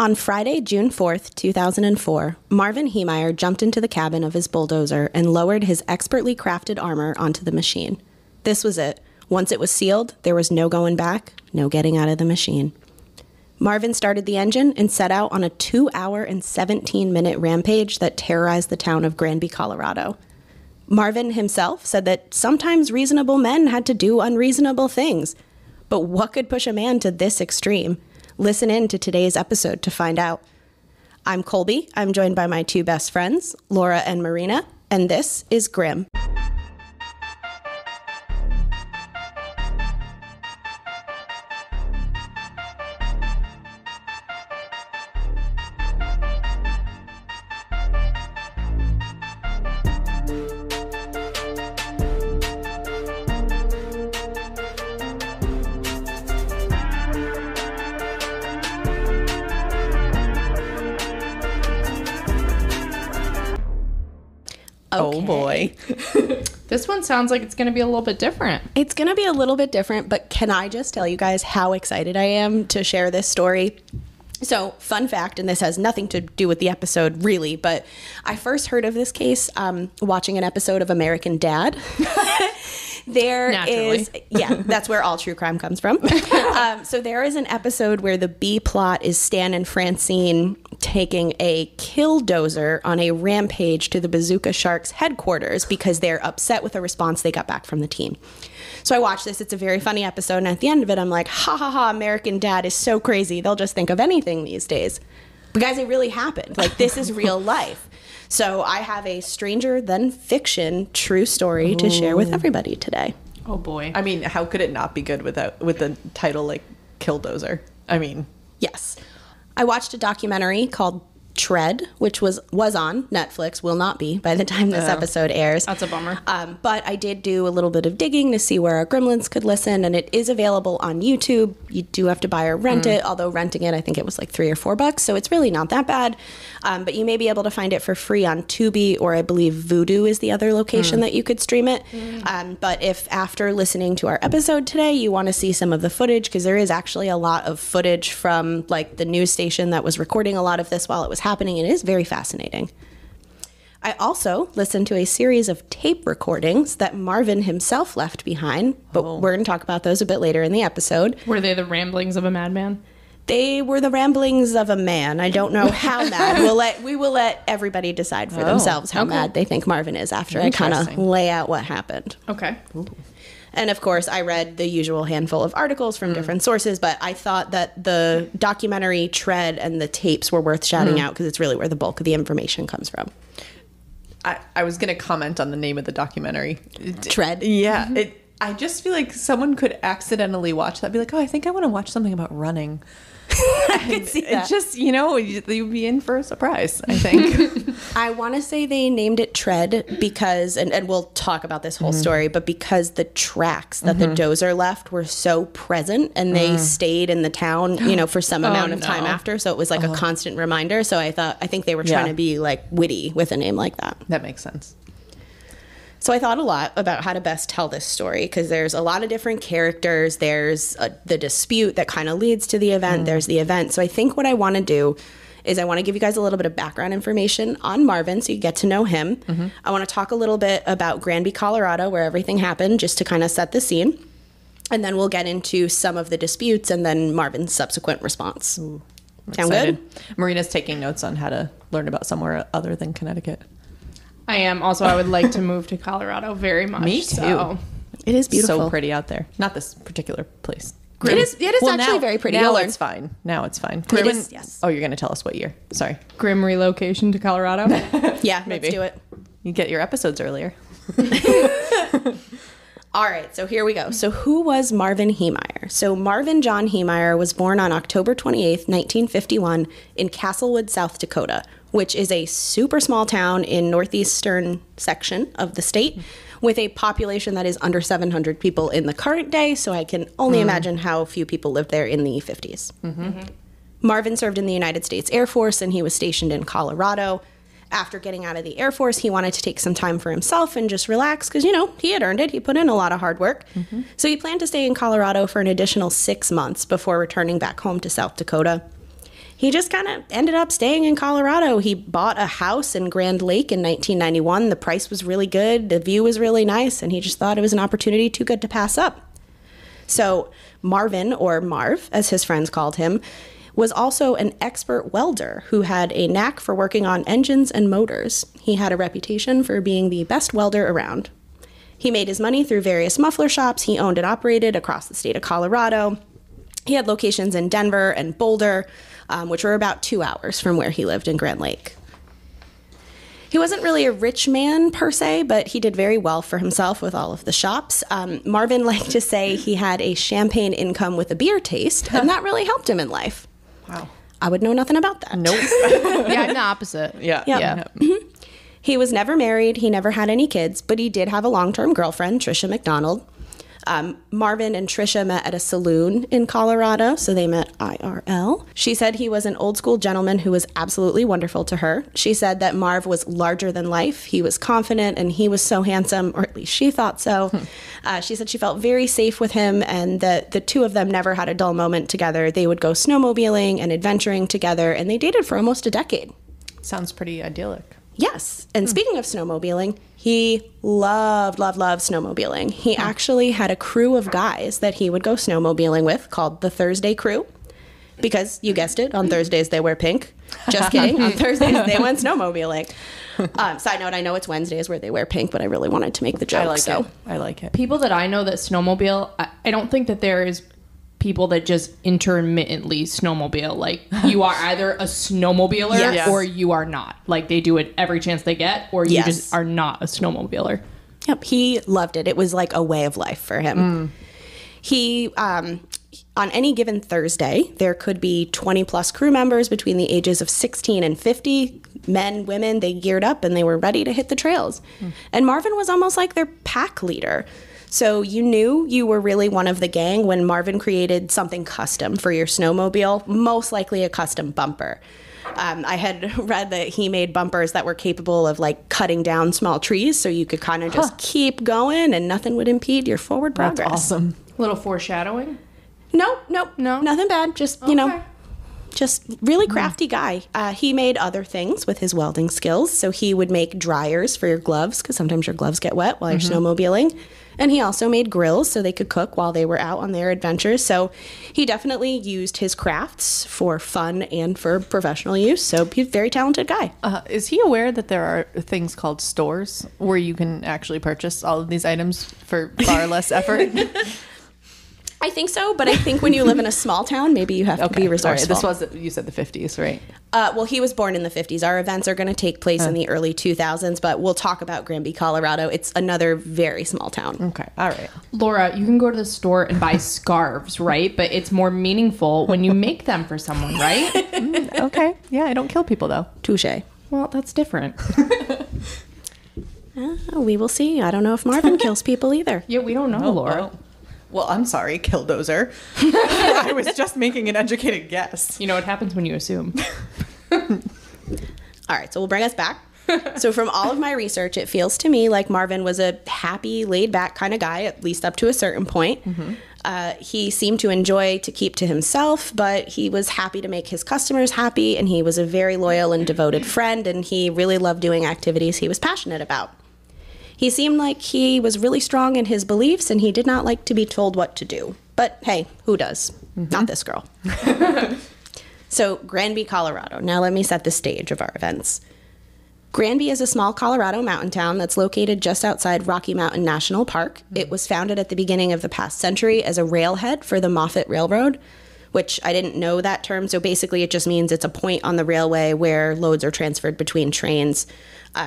On Friday, June 4th, 2004, Marvin Heemeyer jumped into the cabin of his bulldozer and lowered his expertly crafted armor onto the machine. This was it. Once it was sealed, there was no going back, no getting out of the machine. Marvin started the engine and set out on a 2-hour and 17-minute rampage that terrorized the town of Granby, Colorado. Marvin himself said that sometimes reasonable men had to do unreasonable things. But what could push a man to this extreme? Listen in to today's episode to find out. I'm Colby. I'm joined by my two best friends, Laura and Marina, and this is Grim. Oh boy. This one sounds like it's going to be a little bit different. It's going to be a little bit different, but can I just tell you guys how excited I am to share this story? So, fun fact, and this has nothing to do with the episode really, but I first heard of this case watching an episode of American Dad. That's where all true crime comes from. So there is an episode where the B plot is Stan and Francine taking a killdozer on a rampage to the Bazooka Sharks headquarters because they're upset with the response they got back from the team. So I watched this. It's a very funny episode. And at the end of it, I'm like, ha ha ha, American Dad is so crazy. They'll just think of anything these days. But guys, it really happened. Like, this is real life. So I have a stranger than fiction true story to share with everybody today. Oh boy. I mean, how could it not be good with the title like Killdozer? I mean, yes. I watched a documentary called Tread, which was on Netflix, will not be by the time this episode airs. That's a bummer. But I did do a little bit of digging to see where our gremlins could listen, and it is available on YouTube. You do have to buy or rent it, although renting it, I think it was like $3 or $4, so it's really not that bad. But you may be able to find it for free on Tubi, or I believe Vudu is the other location that you could stream it. But if after listening to our episode today, you want to see some of the footage, because there is actually a lot of footage from like the news station that was recording a lot of this while it was happening. It is very fascinating. I also listened to a series of tape recordings that Marvin himself left behind, but we're going to talk about those a bit later in the episode. Were they the ramblings of a madman? They were the ramblings of a man. I don't know how mad. We will let everybody decide for themselves how mad they think Marvin is after I kind of lay out what happened. Okay. Ooh. And of course, I read the usual handful of articles from different sources, but I thought that the documentary Tread and the tapes were worth shouting out because it's really where the bulk of the information comes from. I was going to comment on the name of the documentary. Tread? Yeah. I just feel like someone could accidentally watch that, be like, oh, I think I want to watch something about running. I could see that. It just, you'd be in for a surprise, I think. I want to say they named it Tread because, and we'll talk about this whole story, but because the tracks that the dozer left were so present and they stayed in the town, for some amount of time after. So it was like a constant reminder. So I think they were trying to be like witty with a name like that. That makes sense. So I thought a lot about how to best tell this story because there's a lot of different characters. There's the dispute that kind of leads to the event. There's the event. So I think what I want to do is I want to give you guys a little bit of background information on Marvin so you get to know him. I want to talk a little bit about Granby, Colorado, where everything happened, just to kind of set the scene. And then we'll get into some of the disputes and then Marvin's subsequent response. Sound good? Marina's taking notes on how to learn about somewhere other than Connecticut. I am. Also, I would like to move to Colorado very much. Me too. So. It is beautiful. So pretty out there. Not this particular place. It is actually very pretty. Now it's fine. It is, yes. Oh, you're going to tell us what year. Sorry. Grim relocation to Colorado. Yeah, Maybe. let's do it. You get your episodes earlier. All right, so here we go. So who was Marvin Heemeyer? So Marvin John Heemeyer was born on October 28th, 1951 in Castlewood, South Dakota, which is a super small town in northeastern section of the state with a population that is under 700 people in the current day. So I can only imagine how few people lived there in the 50s. Marvin served in the United States Air Force and he was stationed in Colorado. After getting out of the Air Force, he wanted to take some time for himself and just relax because, he had earned it. He put in a lot of hard work. So he planned to stay in Colorado for an additional 6 months before returning back home to South Dakota. he just kind of ended up staying in Colorado. He bought a house in Grand Lake in 1991. The price was really good, the view was really nice, and he just thought it was an opportunity too good to pass up. So Marvin, or Marv, as his friends called him, was also an expert welder who had a knack for working on engines and motors. He had a reputation for being the best welder around. He made his money through various muffler shops he owned and operated across the state of Colorado. He had locations in Denver and Boulder, which were about 2 hours from where he lived in Grand Lake. He wasn't really a rich man per se, but he did very well for himself with all of the shops. Marvin liked to say he had a champagne income with a beer taste, and that really helped him in life. Wow. I would know nothing about that. Nope. Yeah, I'm the opposite. Yeah. Yep. He was never married. He never had any kids, but he did have a long-term girlfriend, Trisha McDonald. Marvin and Trisha met at a saloon in Colorado, so they met IRL. She said he was an old school gentleman who was absolutely wonderful to her. She said that Marv was larger than life. He was confident and he was so handsome, or at least she thought so. She said she felt very safe with him and that the two of them never had a dull moment together. They would go snowmobiling and adventuring together, and they dated for almost a decade. Sounds pretty idyllic. Yes. And speaking of snowmobiling, he loved snowmobiling. He actually had a crew of guys that he would go snowmobiling with called the Thursday Crew. Because, you guessed it, on Thursdays they wear pink. Just kidding. On Thursdays they went snowmobiling. Side note, I know it's Wednesdays where they wear pink, but I really wanted to make the joke. I like it. People that I know that snowmobile, I don't think that there is people that just intermittently snowmobile. Like, you are either a snowmobiler Yes. or you are not. Like, they do it every chance they get, or you Yes. just are not a snowmobiler. Yep, he loved it. It was like a way of life for him. He, on any given Thursday, there could be 20 plus crew members between the ages of 16 and 50. Men, women, they geared up and they were ready to hit the trails. And Marvin was almost like their pack leader. So you knew you were really one of the gang when Marvin created something custom for your snowmobile, most likely a custom bumper. I had read that he made bumpers that were capable of like cutting down small trees so you could kind of just keep going and nothing would impede your forward progress. That's awesome. A little foreshadowing. No, No? nothing bad. Just, you know, Okay. just really crafty guy. He made other things with his welding skills. So he would make dryers for your gloves because sometimes your gloves get wet while you're snowmobiling. And he also made grills so they could cook while they were out on their adventures. So he definitely used his crafts for fun and for professional use. So he's a very talented guy. Is he aware that there are things called stores where you can actually purchase all of these items for far less effort? I think so, but I think when you live in a small town, maybe you have to be All right, resourceful. this was, you said the 50s, right? Well, he was born in the 50s. Our events are going to take place in the early 2000s, but we'll talk about Granby, Colorado. It's another very small town. Okay, all right. Laura, you can go to the store and buy scarves, right? But it's more meaningful when you make them for someone, right? Okay, yeah, I don't kill people though. Touche. Well, that's different. We will see. I don't know if Marvin kills people either. Yeah, we don't know, Laura. Well, I'm sorry, Killdozer. I was just making an educated guess. You know what happens when you assume. All right, so we'll bring us back. So from all of my research, it feels to me like Marvin was a happy, laid-back kind of guy, at least up to a certain point. He seemed to enjoy to keep to himself, but he was happy to make his customers happy, and he was a very loyal and devoted friend, and he really loved doing activities he was passionate about. He seemed like he was really strong in his beliefs, and he did not like to be told what to do. But hey, who does? Not this girl. So, Granby, Colorado. Now let me set the stage of our events. Granby is a small Colorado mountain town that's located just outside Rocky Mountain National Park. It was founded at the beginning of the past century as a railhead for the Moffett Railroad, which I didn't know that term. So basically it just means it's a point on the railway where loads are transferred between trains.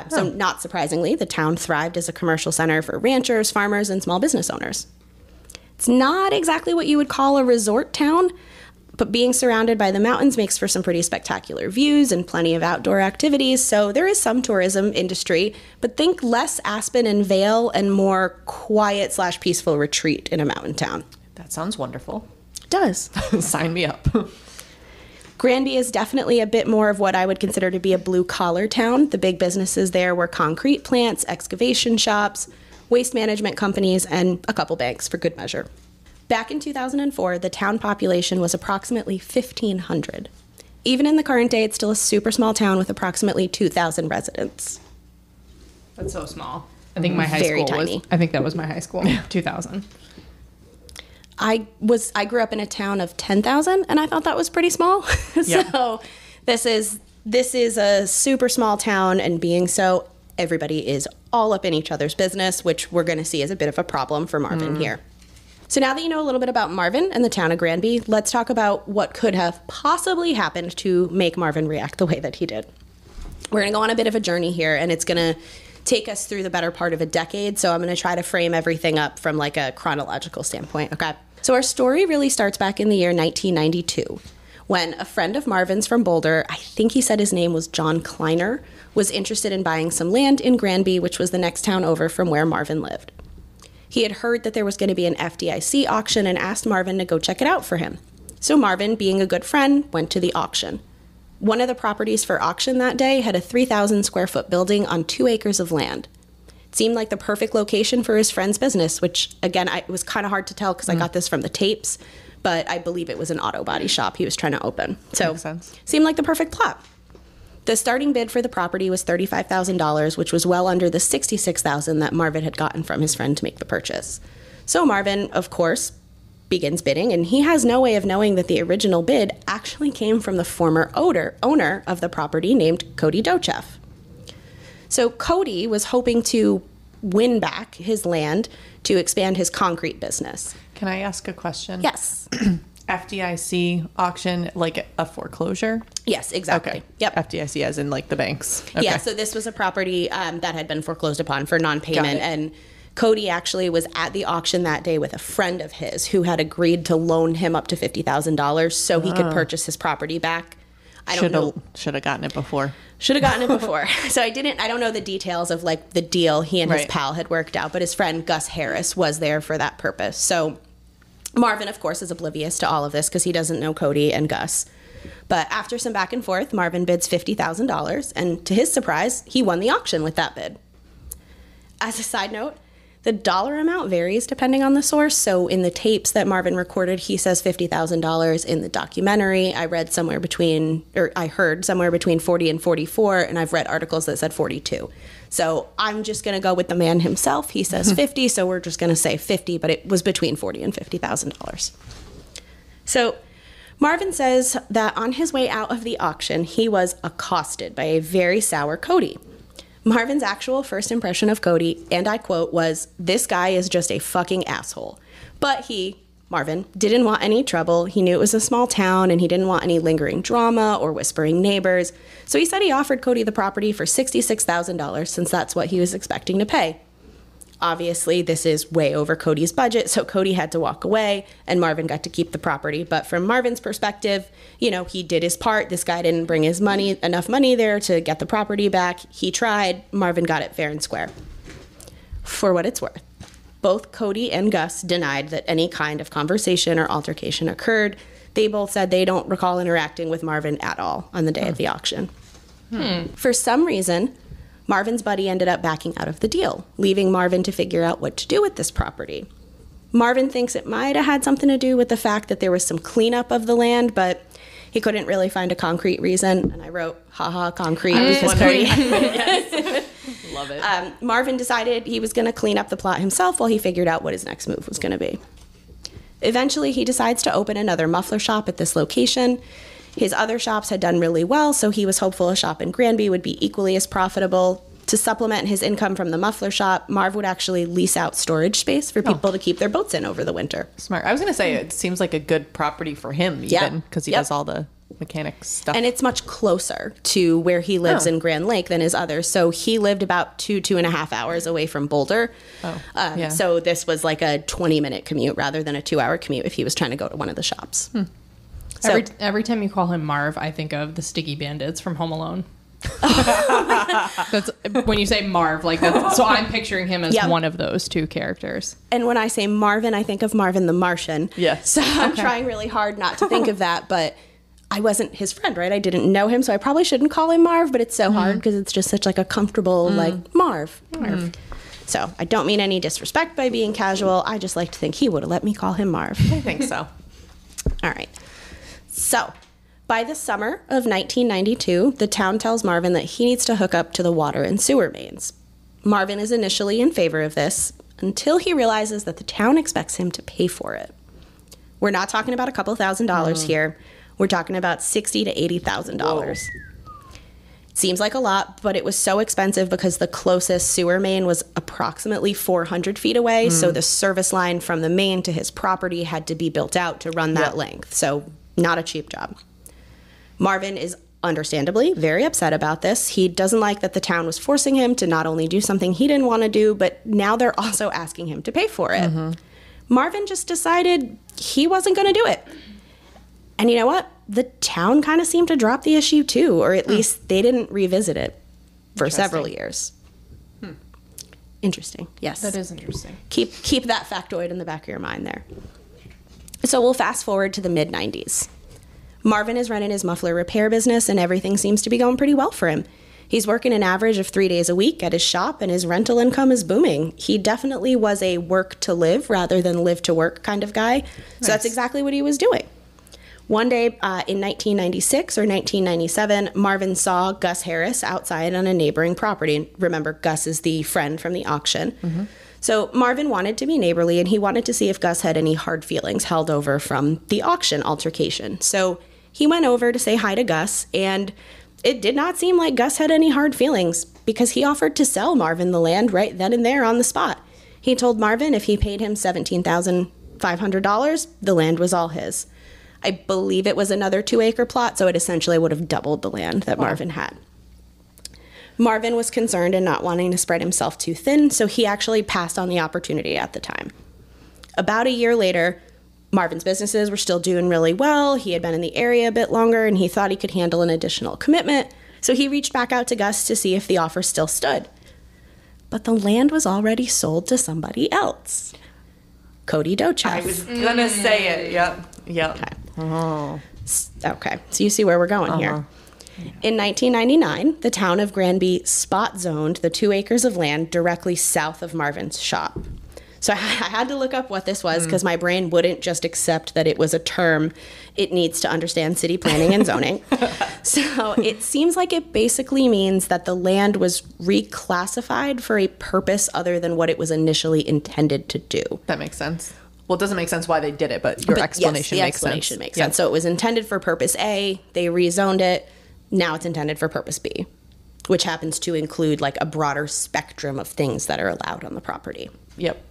So not surprisingly, the town thrived as a commercial center for ranchers, farmers, and small business owners. It's not exactly what you would call a resort town, but being surrounded by the mountains makes for some pretty spectacular views and plenty of outdoor activities. So there is some tourism industry, but think less Aspen and Vail and more quiet/peaceful retreat in a mountain town. That sounds wonderful. It does. Sign me up. Granby is definitely a bit more of what I would consider to be a blue-collar town. The big businesses there were concrete plants, excavation shops, waste management companies, and a couple banks for good measure. Back in 2004, the town population was approximately 1,500. Even in the current day, it's still a super small town with approximately 2,000 residents. That's so small. I think my high Very school tiny. was. I think that was my high school. 2000. I grew up in a town of 10,000, and I thought that was pretty small. Yeah. So this is a super small town, and being so, everybody is all up in each other's business, which we're going to see as a bit of a problem for Marvin here. So now that you know a little bit about Marvin and the town of Granby, let's talk about what could have possibly happened to make Marvin react the way that he did. We're going to go on a bit of a journey here, and it's going to take us through the better part of a decade. So I'm going to try to frame everything up from like a chronological standpoint. Okay. So our story really starts back in the year 1992 when a friend of Marvin's from Boulder, I think he said his name was John Kleiner, was interested in buying some land in Granby, which was the next town over from where Marvin lived. He had heard that there was going to be an FDIC auction and asked Marvin to go check it out for him. So Marvin, being a good friend, went to the auction. One of the properties for auction that day had a 3,000 square foot building on 2 acres of land. It seemed like the perfect location for his friend's business, which, again, it was kind of hard to tell because I got this from the tapes, but I believe it was an auto body shop he was trying to open. So Makes sense. seemed like the perfect plot. The starting bid for the property was $35,000, which was well under the $66,000 that Marvin had gotten from his friend to make the purchase. So Marvin, of course, begins bidding, and he has no way of knowing that the original bid actually came from the former owner of the property named Cody Dochev. So Cody was hoping to win back his land to expand his concrete business. Can I ask a question? Yes. FDIC auction, like a foreclosure? Yes, exactly. Okay. Yep. FDIC as in like the banks. Okay. Yeah, so this was a property that had been foreclosed upon for non-payment, Got it. and Cody actually was at the auction that day with a friend of his who had agreed to loan him up to $50,000 so he could purchase his property back. I don't know. Should have gotten it before. Should have gotten it before. So I don't know the details of like the deal he and his Right. pal had worked out, but his friend Gus Harris was there for that purpose. So Marvin, of course, is oblivious to all of this because he doesn't know Cody and Gus. But after some back and forth, Marvin bids $50,000, and to his surprise, he won the auction with that bid. As a side note, the dollar amount varies depending on the source. So in the tapes that Marvin recorded, he says $50,000. In the documentary, I heard somewhere between 40 and 44, and I've read articles that said 42. So I'm just going to go with the man himself. He says 50, so we're just going to say 50, but it was between $40,000 and $50,000. So Marvin says that on his way out of the auction, he was accosted by a very sour Cody. Marvin's actual first impression of Cody, and I quote, was, "This guy is just a fucking asshole." But Marvin, didn't want any trouble. He knew it was a small town, and he didn't want any lingering drama or whispering neighbors. So he said he offered Cody the property for $66,000 since that's what he was expecting to pay. Obviously, this is way over Cody's budget, so Cody had to walk away, and Marvin got to keep the property. But from Marvin's perspective, he did his part. This guy didn't bring enough money there to get the property back. He tried. Marvin got it fair and square. For what it's worth, both Cody and Gus denied that any kind of conversation or altercation occurred. They both said they don't recall interacting with Marvin at all on the day of the auction. For some reason, Marvin's buddy ended up backing out of the deal, leaving Marvin to figure out what to do with this property. Marvin thinks it might have had something to do with the fact that there was some cleanup of the land, but he couldn't really find a concrete reason. And I wrote, haha, concrete, because Cody. Love it. Marvin decided he was going to clean up the plot himself while he figured out what his next move was going to be. Eventually, he decides to open another muffler shop at this location. His other shops had done really well, so he was hopeful a shop in Granby would be equally as profitable. To supplement his income from the muffler shop, Marv would actually lease out storage space for people to keep their boats in over the winter. Smart. I was going to say, it seems like a good property for him, even, because he does all the mechanics stuff. And it's much closer to where he lives in Grand Lake than his others. So he lived about 2.5 hours away from Boulder. So this was like a 20-minute commute rather than a 2-hour commute if he was trying to go to one of the shops. So, Every time you call him Marv, I think of the Sticky Bandits from Home Alone. That's when you say Marv, like that's, so I'm picturing him as one of those two characters. and when I say Marvin, I think of Marvin the Martian. Yes. So I'm trying really hard not to think of that, but I wasn't his friend, right? I didn't know him, so I probably shouldn't call him Marv, but it's so hard because it's just such like a comfortable, like, Marv. So I don't mean any disrespect by being casual. I just like to think he would have let me call him Marv. I think so. All right. So By the summer of 1992, the town tells Marvin that he needs to hook up to the water and sewer mains. Marvin is initially in favor of this until he realizes that the town expects him to pay for it. We're not talking about a couple $1,000s here. We're talking about $60,000 to $80,000. Seems like a lot, but it was so expensive because the closest sewer main was approximately 400 feet away. So the service line from the main to his property had to be built out to run that length. So not a cheap job. Marvin is understandably very upset about this. He doesn't like that the town was forcing him to not only do something he didn't want to do, but now they're also asking him to pay for it. Marvin just decided he wasn't going to do it. And you know what? The town kind of seemed to drop the issue too, or at least they didn't revisit it for several years. Interesting. Yes. That is interesting. Keep that factoid in the back of your mind there. So we'll fast forward to the mid-90s. Marvin is running his muffler repair business, and everything seems to be going pretty well for him. He's working an average of 3 days a week at his shop, and his rental income is booming. He definitely was a work to live rather than live to work kind of guy. So that's exactly what he was doing. One day in 1996 or 1997, Marvin saw Gus Harris outside on a neighboring property. Remember, Gus is the friend from the auction. So Marvin wanted to be neighborly, and he wanted to see if Gus had any hard feelings held over from the auction altercation. So he went over to say hi to Gus, and it did not seem like Gus had any hard feelings because he offered to sell Marvin the land right then and there on the spot. He told Marvin if he paid him $17,500, the land was all his. I believe it was another 2-acre plot, so it essentially would have doubled the land that Marvin had. Marvin was concerned and not wanting to spread himself too thin, so he actually passed on the opportunity at the time. About a year later, Marvin's businesses were still doing really well. He had been in the area a bit longer, and he thought he could handle an additional commitment, so he reached back out to Gus to see if the offer still stood. But the land was already sold to somebody else. Cody Dochev. I was gonna say it. Yep. Okay. Okay, so you see where we're going here. In 1999, the town of Granby spot zoned the 2 acres of land directly south of Marvin's shop. So I had to look up what this was because my brain wouldn't just accept that it was a term. It needs to understand city planning and zoning. So it seems like it basically means that the land was reclassified for a purpose other than what it was initially intended to do. That makes sense. Well, it doesn't make sense why they did it, but your explanation yes, makes the explanation sense. makes sense. So it was intended for purpose A, they rezoned it, now it's intended for purpose B, which happens to include like a broader spectrum of things that are allowed on the property. Yep.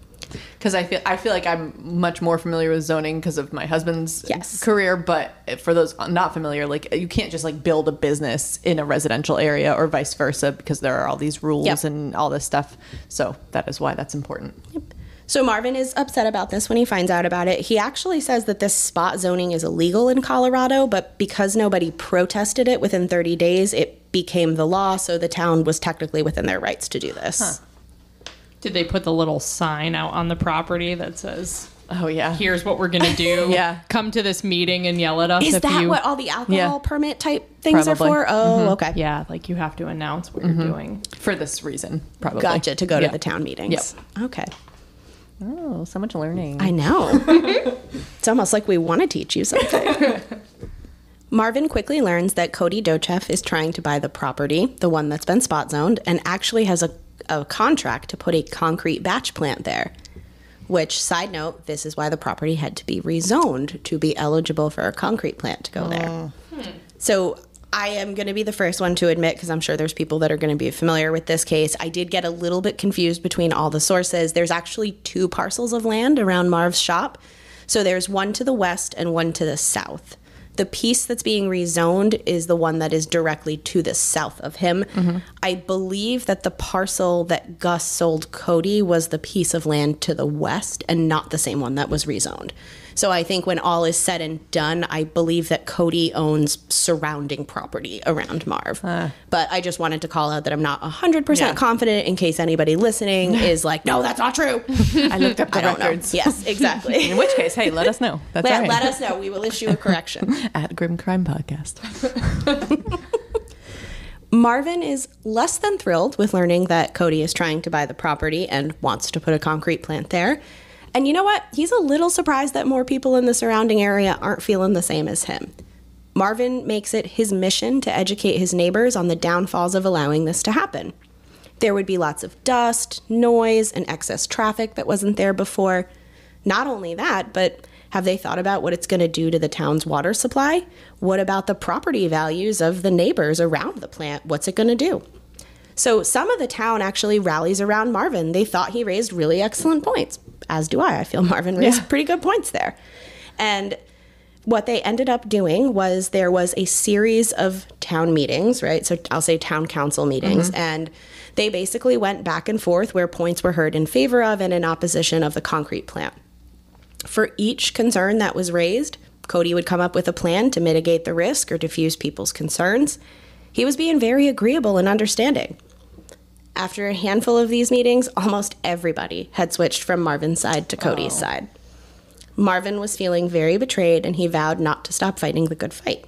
Because I feel like I'm much more familiar with zoning because of my husband's career, but for those not familiar, like you can't just like build a business in a residential area or vice versa because there are all these rules and all this stuff. So that is why that's important. Yep. So Marvin is upset about this when he finds out about it. He actually says that this spot zoning is illegal in Colorado, but because nobody protested it within 30 days, it became the law, so the town was technically within their rights to do this. Did they put the little sign out on the property that says, oh yeah, here's what we're going to do? Come to this meeting and yell at us. Is if that you... what all the alcohol permit type things are for? Oh, okay. Yeah, like you have to announce what you're doing. For this reason, probably. Gotcha, to go to the town meetings. Yep. Okay. Oh, so much learning. I know. It's almost like we want to teach you something. Marvin quickly learns that Cody Dochev is trying to buy the property, the one that's been spot zoned, and actually has a contract to put a concrete batch plant there. Which, side note, this is why the property had to be rezoned to be eligible for a concrete plant to go there. So I am going to be the first one to admit, because I'm sure there's people that are going to be familiar with this case, I did get a little bit confused between all the sources. There's actually 2 parcels of land around Marv's shop. So there's one to the west and one to the south. The piece that's being rezoned is the one that is directly to the south of him. I believe that the parcel that Gus sold Cody was the piece of land to the west and not the same one that was rezoned. So I think when all is said and done, I believe that Cody owns surrounding property around Marv. But I just wanted to call out that I'm not 100% confident in case anybody listening is like, no, that's not true. I looked up the records. Yes, exactly. In which case, hey, let us know. That's all right. Let us know. We will issue a correction. At Grim Crime Podcast. Marvin is less than thrilled with learning that Cody is trying to buy the property and wants to put a concrete plant there. And you know what? He's a little surprised that more people in the surrounding area aren't feeling the same as him. Marvin makes it his mission to educate his neighbors on the downfalls of allowing this to happen. There would be lots of dust, noise, and excess traffic that wasn't there before. Not only that, but have they thought about what it's going to do to the town's water supply? What about the property values of the neighbors around the plant? What's it going to do? So some of the town actually rallies around Marvin. They thought he raised really excellent points, as do I. I feel Marvin raised pretty good points there. And what they ended up doing was there was a series of town meetings, right? So I'll say town council meetings. And they basically went back and forth where points were heard in favor of and in opposition of the concrete plant. For each concern that was raised, Cody would come up with a plan to mitigate the risk or diffuse people's concerns. He was being very agreeable and understanding. After a handful of these meetings, almost everybody had switched from Marvin's side to Cody's side. Marvin was feeling very betrayed, and he vowed not to stop fighting the good fight.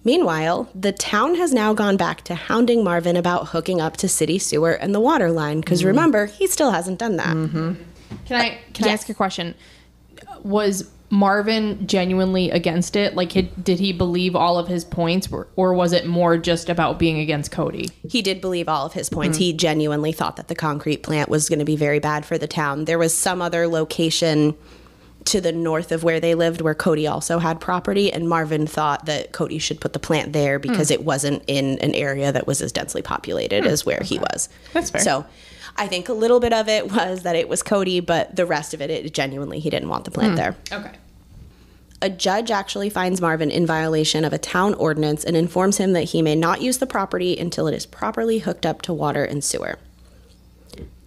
Meanwhile, the town has now gone back to hounding Marvin about hooking up to city sewer and the water line, because remember, he still hasn't done that. Can I ask a question? Was Marvin genuinely against it? Like, did he believe all of his points, or was it more just about being against Cody? He did believe all of his points. He genuinely thought that the concrete plant was going to be very bad for the town. There was some other location to the north of where they lived where Cody also had property, and Marvin thought that Cody should put the plant there because it wasn't in an area that was as densely populated as where he was. That's fair. So I think a little bit of it was that it was Cody, but the rest of it genuinely, he didn't want the plant there. Okay. A judge actually finds Marvin in violation of a town ordinance and informs him that he may not use the property until it is properly hooked up to water and sewer.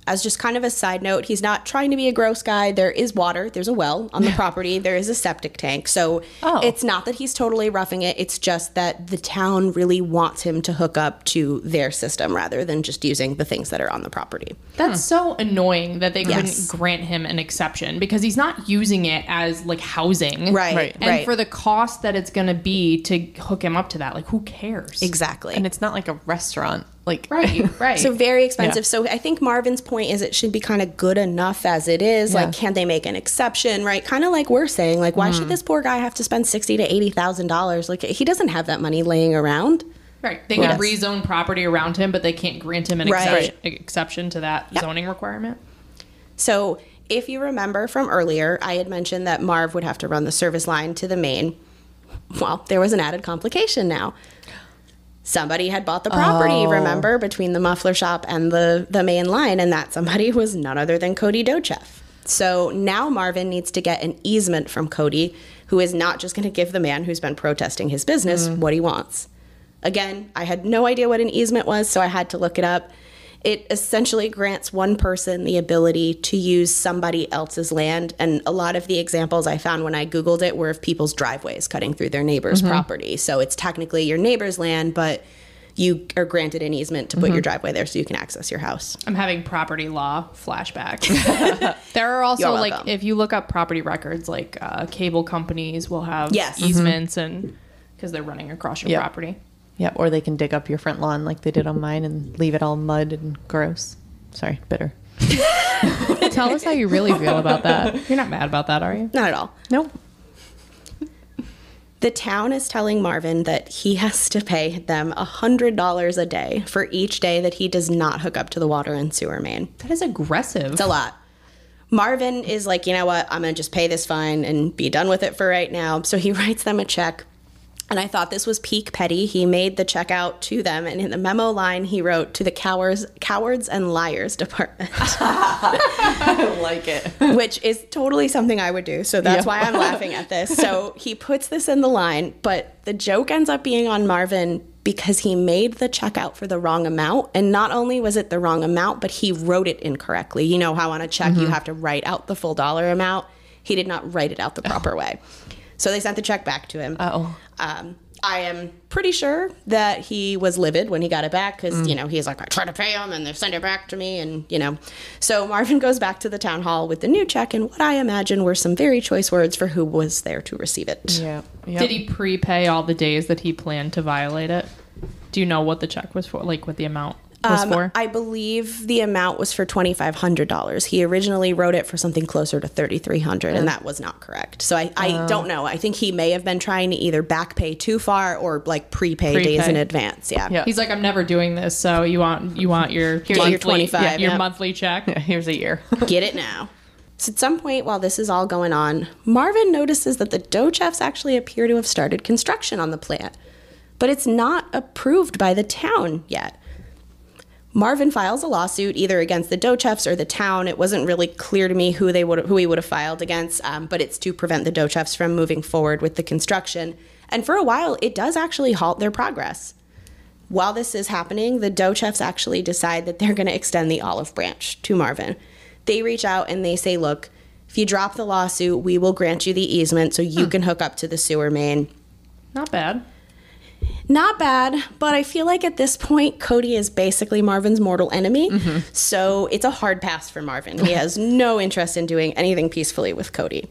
As just kind of a side note, he's not trying to be a gross guy. There is water. There's a well on the property. There is a septic tank. So it's not that he's totally roughing it. It's just that the town really wants him to hook up to their system rather than just using the things that are on the property. That's so annoying that they couldn't grant him an exception, because he's not using it as like housing. Right. And for the cost that it's going to be to hook him up to that, like, who cares? Exactly. And it's not like a restaurant. Like, Right. So very expensive. So I think Marvin's point is it should be kind of good enough as it is. Like, can they make an exception, right? Kind of like we're saying, like, why should this poor guy have to spend $60,000 to $80,000? Like, he doesn't have that money laying around. Right. They can rezone property around him, but they can't grant him an exception to that zoning requirement. So if you remember from earlier, I had mentioned that Marv would have to run the service line to the main. Well, there was an added complication now. Somebody had bought the property, remember, between the muffler shop and the main line, and that somebody was none other than Cody Dochev. So now Marvin needs to get an easement from Cody, who is not just going to give the man who's been protesting his business what he wants. Again, I had no idea what an easement was, so I had to look it up. It essentially grants one person the ability to use somebody else's land. And a lot of the examples I found when I Googled it were of people's driveways cutting through their neighbor's property. So it's technically your neighbor's land, but you are granted an easement to put your driveway there so you can access your house. I'm having property law flashbacks. There are also, like, if you look up property records, like cable companies will have easements and because they're running across your property. Yeah, or they can dig up your front lawn like they did on mine and leave it all mud and gross. Sorry, bitter. Tell us how you really feel about that. You're not mad about that, are you? Not at all. No. The town is telling Marvin that he has to pay them $100 a day for each day that he does not hook up to the water and sewer main. That is aggressive. It's a lot. Marvin is like, you know what, I'm going to just pay this fine and be done with it for right now. So he writes them a check. And I thought this was peak petty. He made the check out to them, and in the memo line, he wrote, "To the cowards and liars department." I like it. Which is totally something I would do, so that's why I'm laughing at this. So he puts this in the line, but the joke ends up being on Marvin because he made the check out for the wrong amount, and not only was it the wrong amount, but he wrote it incorrectly. You know how on a check you have to write out the full dollar amount? He did not write it out the proper way. So they sent the check back to him. I am pretty sure that he was livid when he got it back because, you know, he's like, I tried to pay him and they sent it back to me. And, you know, so Marvin goes back to the town hall with the new check and what I imagine were some very choice words for who was there to receive it. Yeah. Did he prepay all the days that he planned to violate it? Do you know what the check was for, like with the amount? was for? I believe the amount was for $2,500. He originally wrote it for something closer to $3,300, and that was not correct. So I don't know. I think he may have been trying to either back pay too far or like prepay days in advance. Yeah. He's like, I'm never doing this, so you want your monthly, your 25, your monthly check. Yeah, here's a year. Get it now. So at some point while this is all going on, Marvin notices that the Dochefs actually appear to have started construction on the plant, but it's not approved by the town yet. Marvin files a lawsuit either against the Dochefs or the town. It wasn't really clear to me who he would have filed against, but it's to prevent the Dochefs from moving forward with the construction. And for a while, it does actually halt their progress. While this is happening, the Dochefs actually decide that they're going to extend the olive branch to Marvin. They reach out and they say, look, if you drop the lawsuit, we will grant you the easement so you can hook up to the sewer main. Not bad. Not bad, but I feel like at this point, Cody is basically Marvin's mortal enemy. So it's a hard pass for Marvin. He has no interest in doing anything peacefully with Cody.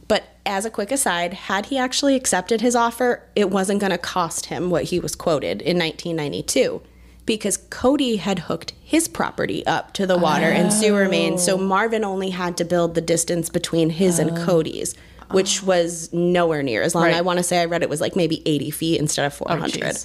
But as a quick aside, had he actually accepted his offer, it wasn't going to cost him what he was quoted in 1992 because Cody had hooked his property up to the water and sewer main. So Marvin only had to build the distance between his and Cody's, which was nowhere near as long. Right. I want to say I read it was like maybe 80 feet instead of 400.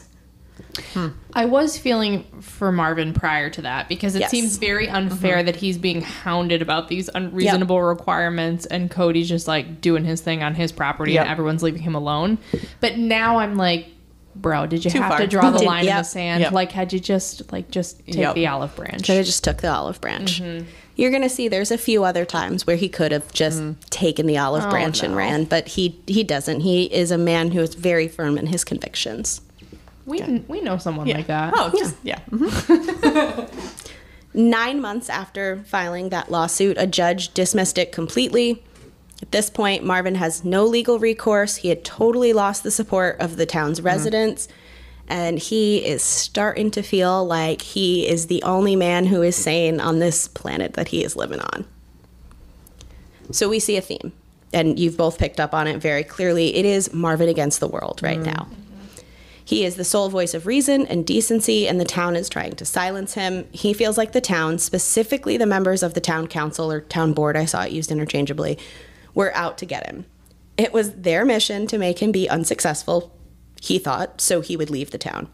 I was feeling for Marvin prior to that because it Yes. seems very unfair that he's being hounded about these unreasonable requirements and Cody's just like doing his thing on his property and everyone's leaving him alone. But now I'm like, bro, did you Too have far. to draw the line in the Yep. sand? Yep. Like, had you just take the olive branch? Could have just took the olive branch. You're going to see there's a few other times where he could have just taken the olive branch and ran, but he doesn't. He is a man who is very firm in his convictions. We know someone like that. Oh, just, yeah. 9 months after filing that lawsuit, a judge dismissed it completely. At this point, Marvin has no legal recourse. He had totally lost the support of the town's residents, and he is starting to feel like he is the only man who is sane on this planet that he is living on. So we see a theme, and you've both picked up on it very clearly. It is Marvin against the world right now. He is the sole voice of reason and decency, and the town is trying to silence him. He feels like the town, specifically the members of the town council or town board, I saw it used interchangeably, were out to get him. It was their mission to make him be unsuccessful, he thought, so he would leave the town.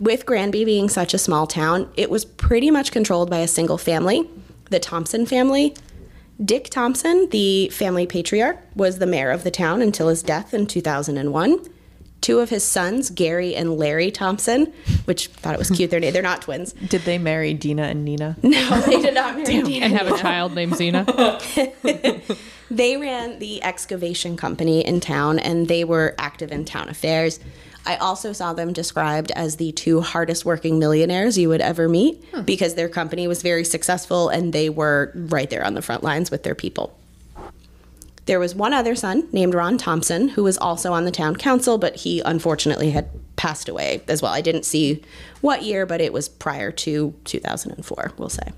With Granby being such a small town, it was pretty much controlled by a single family, the Thompson family. Dick Thompson, the family patriarch, was the mayor of the town until his death in 2001. Two of his sons, Gary and Larry Thompson, which thought it was cute, they're not twins. Did they marry Dina and Nina? No, they did not marry Dina. And have a child named Xena. They ran the excavation company in town, and they were active in town affairs. I also saw them described as the two hardest working millionaires you would ever meet because their company was very successful and they were right there on the front lines with their people. There was one other son named Ron Thompson who was also on the town council, but he unfortunately had passed away as well. I didn't see what year, but it was prior to 2004, we'll say.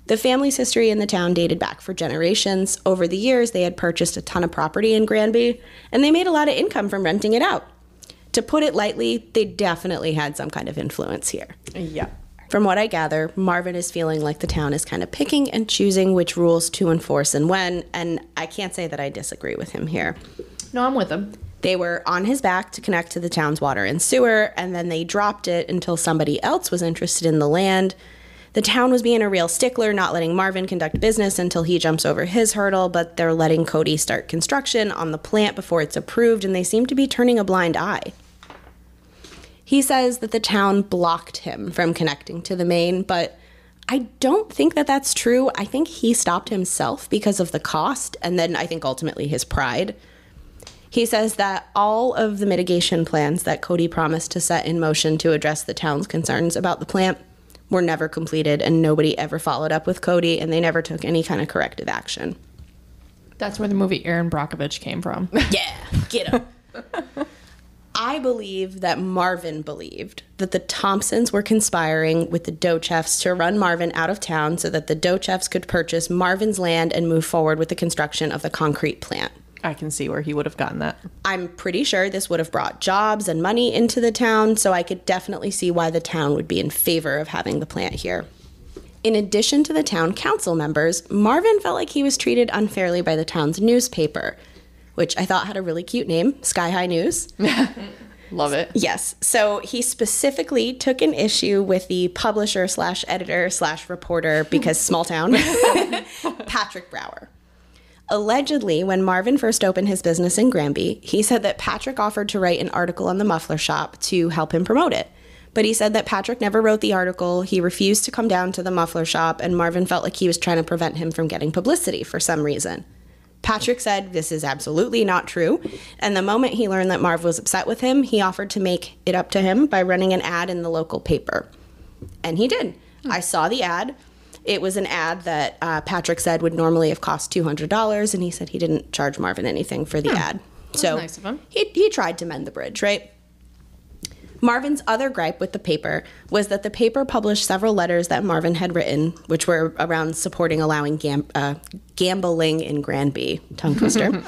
The family's history in the town dated back for generations. Over the years, they had purchased a ton of property in Granby, and they made a lot of income from renting it out. To put it lightly, they definitely had some kind of influence here. Yeah. From what I gather, Marvin is feeling like the town is kind of picking and choosing which rules to enforce and when, and I can't say that I disagree with him here. No, I'm with him. They were on his back to connect to the town's water and sewer, and then they dropped it until somebody else was interested in the land. The town was being a real stickler, not letting Marvin conduct business until he jumps over his hurdle, but they're letting Cody start construction on the plant before it's approved, and they seem to be turning a blind eye. He says that the town blocked him from connecting to the main, but I don't think that that's true. I think he stopped himself because of the cost, and then I think ultimately his pride. He says that all of the mitigation plans that Cody promised to set in motion to address the town's concerns about the plant were never completed, and nobody ever followed up with Cody, and they never took any kind of corrective action. That's where the movie Aaron Brockovich came from. Yeah, get him. I believe that Marvin believed that the Thompsons were conspiring with the Dochefs to run Marvin out of town so that the Dochefs could purchase Marvin's land and move forward with the construction of the concrete plant. I can see where he would have gotten that. I'm pretty sure this would have brought jobs and money into the town, so I could definitely see why the town would be in favor of having the plant here. In addition to the town council members, Marvin felt like he was treated unfairly by the town's newspaper, which I thought had a really cute name, Sky High News. Love it. Yes. So he specifically took an issue with the publisher / editor / reporter, because small town, Patrick Brower. Allegedly, when Marvin first opened his business in Granby, he said that Patrick offered to write an article on the muffler shop to help him promote it. But he said that Patrick never wrote the article, he refused to come down to the muffler shop, and Marvin felt like he was trying to prevent him from getting publicity for some reason. Patrick said this is absolutely not true, and the moment he learned that Marv was upset with him, he offered to make it up to him by running an ad in the local paper. And he did. I saw the ad. It was an ad that Patrick said would normally have cost $200, and he said he didn't charge Marvin anything for the ad. So nice of him. He tried to mend the bridge, right? Marvin's other gripe with the paper was that the paper published several letters that Marvin had written, which were around supporting allowing gambling in Granby. Tongue twister.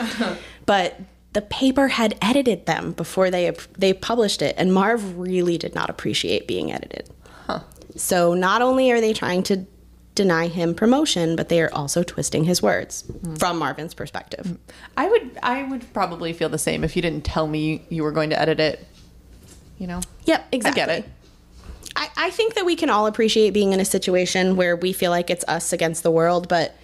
But the paper had edited them before they published it, and Marv really did not appreciate being edited. So not only are they trying to deny him promotion, but they are also twisting his words from Marvin's perspective. I would probably feel the same if you didn't tell me you were going to edit it. You know? Yep, exactly. I get it. I think that we can all appreciate being in a situation where we feel like it's us against the world, but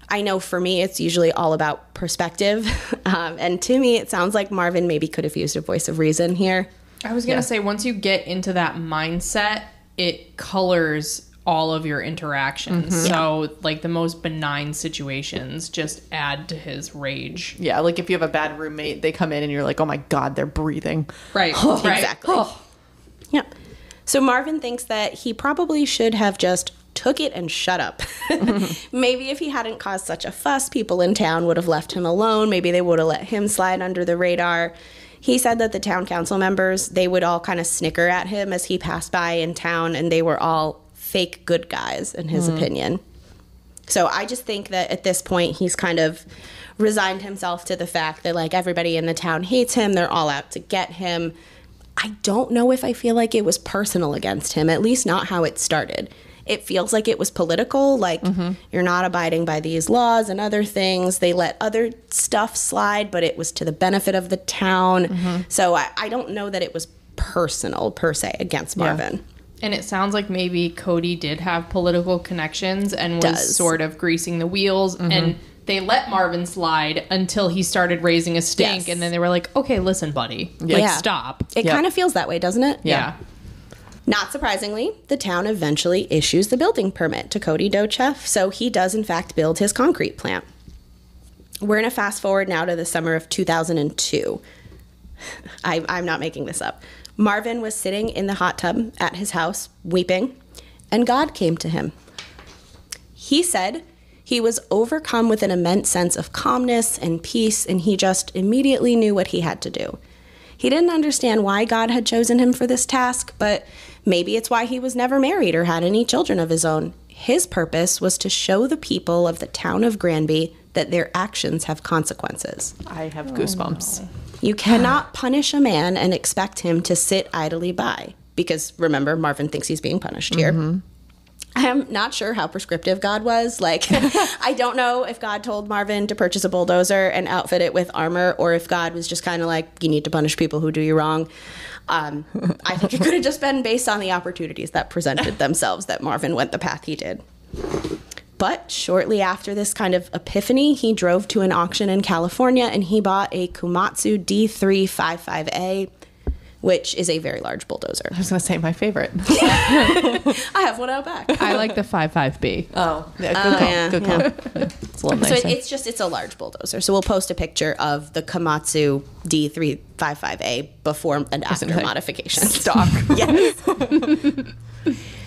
I know for me it's usually all about perspective. And to me, it sounds like Marvin maybe could have used a voice of reason here. I was going to say, once you get into that mindset, it colors all of your interactions. So, like, the most benign situations just add to his rage. Yeah, like if you have a bad roommate, they come in and you're like, oh my God, they're breathing. Right. Exactly. Yep. So Marvin thinks that he probably should have just took it and shut up. Maybe if he hadn't caused such a fuss, people in town would have left him alone. Maybe they would have let him slide under the radar. He said that the town council members, they would all kind of snicker at him as he passed by in town, and they were all fake good guys, in his opinion. So I just think that at this point, he's kind of resigned himself to the fact that, like, everybody in the town hates him. They're all out to get him. I don't know if I feel like it was personal against him, at least not how it started. It feels like it was political, like you're not abiding by these laws and other things. They let other stuff slide, but it was to the benefit of the town. So I don't know that it was personal, per se, against Marvin. And it sounds like maybe Cody did have political connections and was sort of greasing the wheels. And they let Marvin slide until he started raising a stink. And then they were like, okay, listen, buddy. Like, stop. It kind of feels that way, doesn't it? Yeah. Not surprisingly, the town eventually issues the building permit to Cody Docheff, so he does in fact build his concrete plant. We're going to fast forward now to the summer of 2002. I'm not making this up. Marvin was sitting in the hot tub at his house, weeping, and God came to him. He said he was overcome with an immense sense of calmness and peace, and he just immediately knew what he had to do. He didn't understand why God had chosen him for this task, but maybe it's why he was never married or had any children of his own. His purpose was to show the people of the town of Granby that their actions have consequences. I have goosebumps. No. You cannot punish a man and expect him to sit idly by. Because, remember, Marvin thinks he's being punished here. I'm not sure how prescriptive God was. Like, I don't know if God told Marvin to purchase a bulldozer and outfit it with armor, or if God was just kind of like, you need to punish people who do you wrong. I think it could have just been based on the opportunities that presented themselves that Marvin went the path he did. But shortly after this kind of epiphany, he drove to an auction in California and he bought a Komatsu D355A, which is a very large bulldozer. I was going to say my favorite. I have one out back. I like the 55B. Oh, yeah, good call. It's a little nicer. So it's a large bulldozer. So we'll post a picture of the Komatsu D355A before and after modification. Stock. Yes.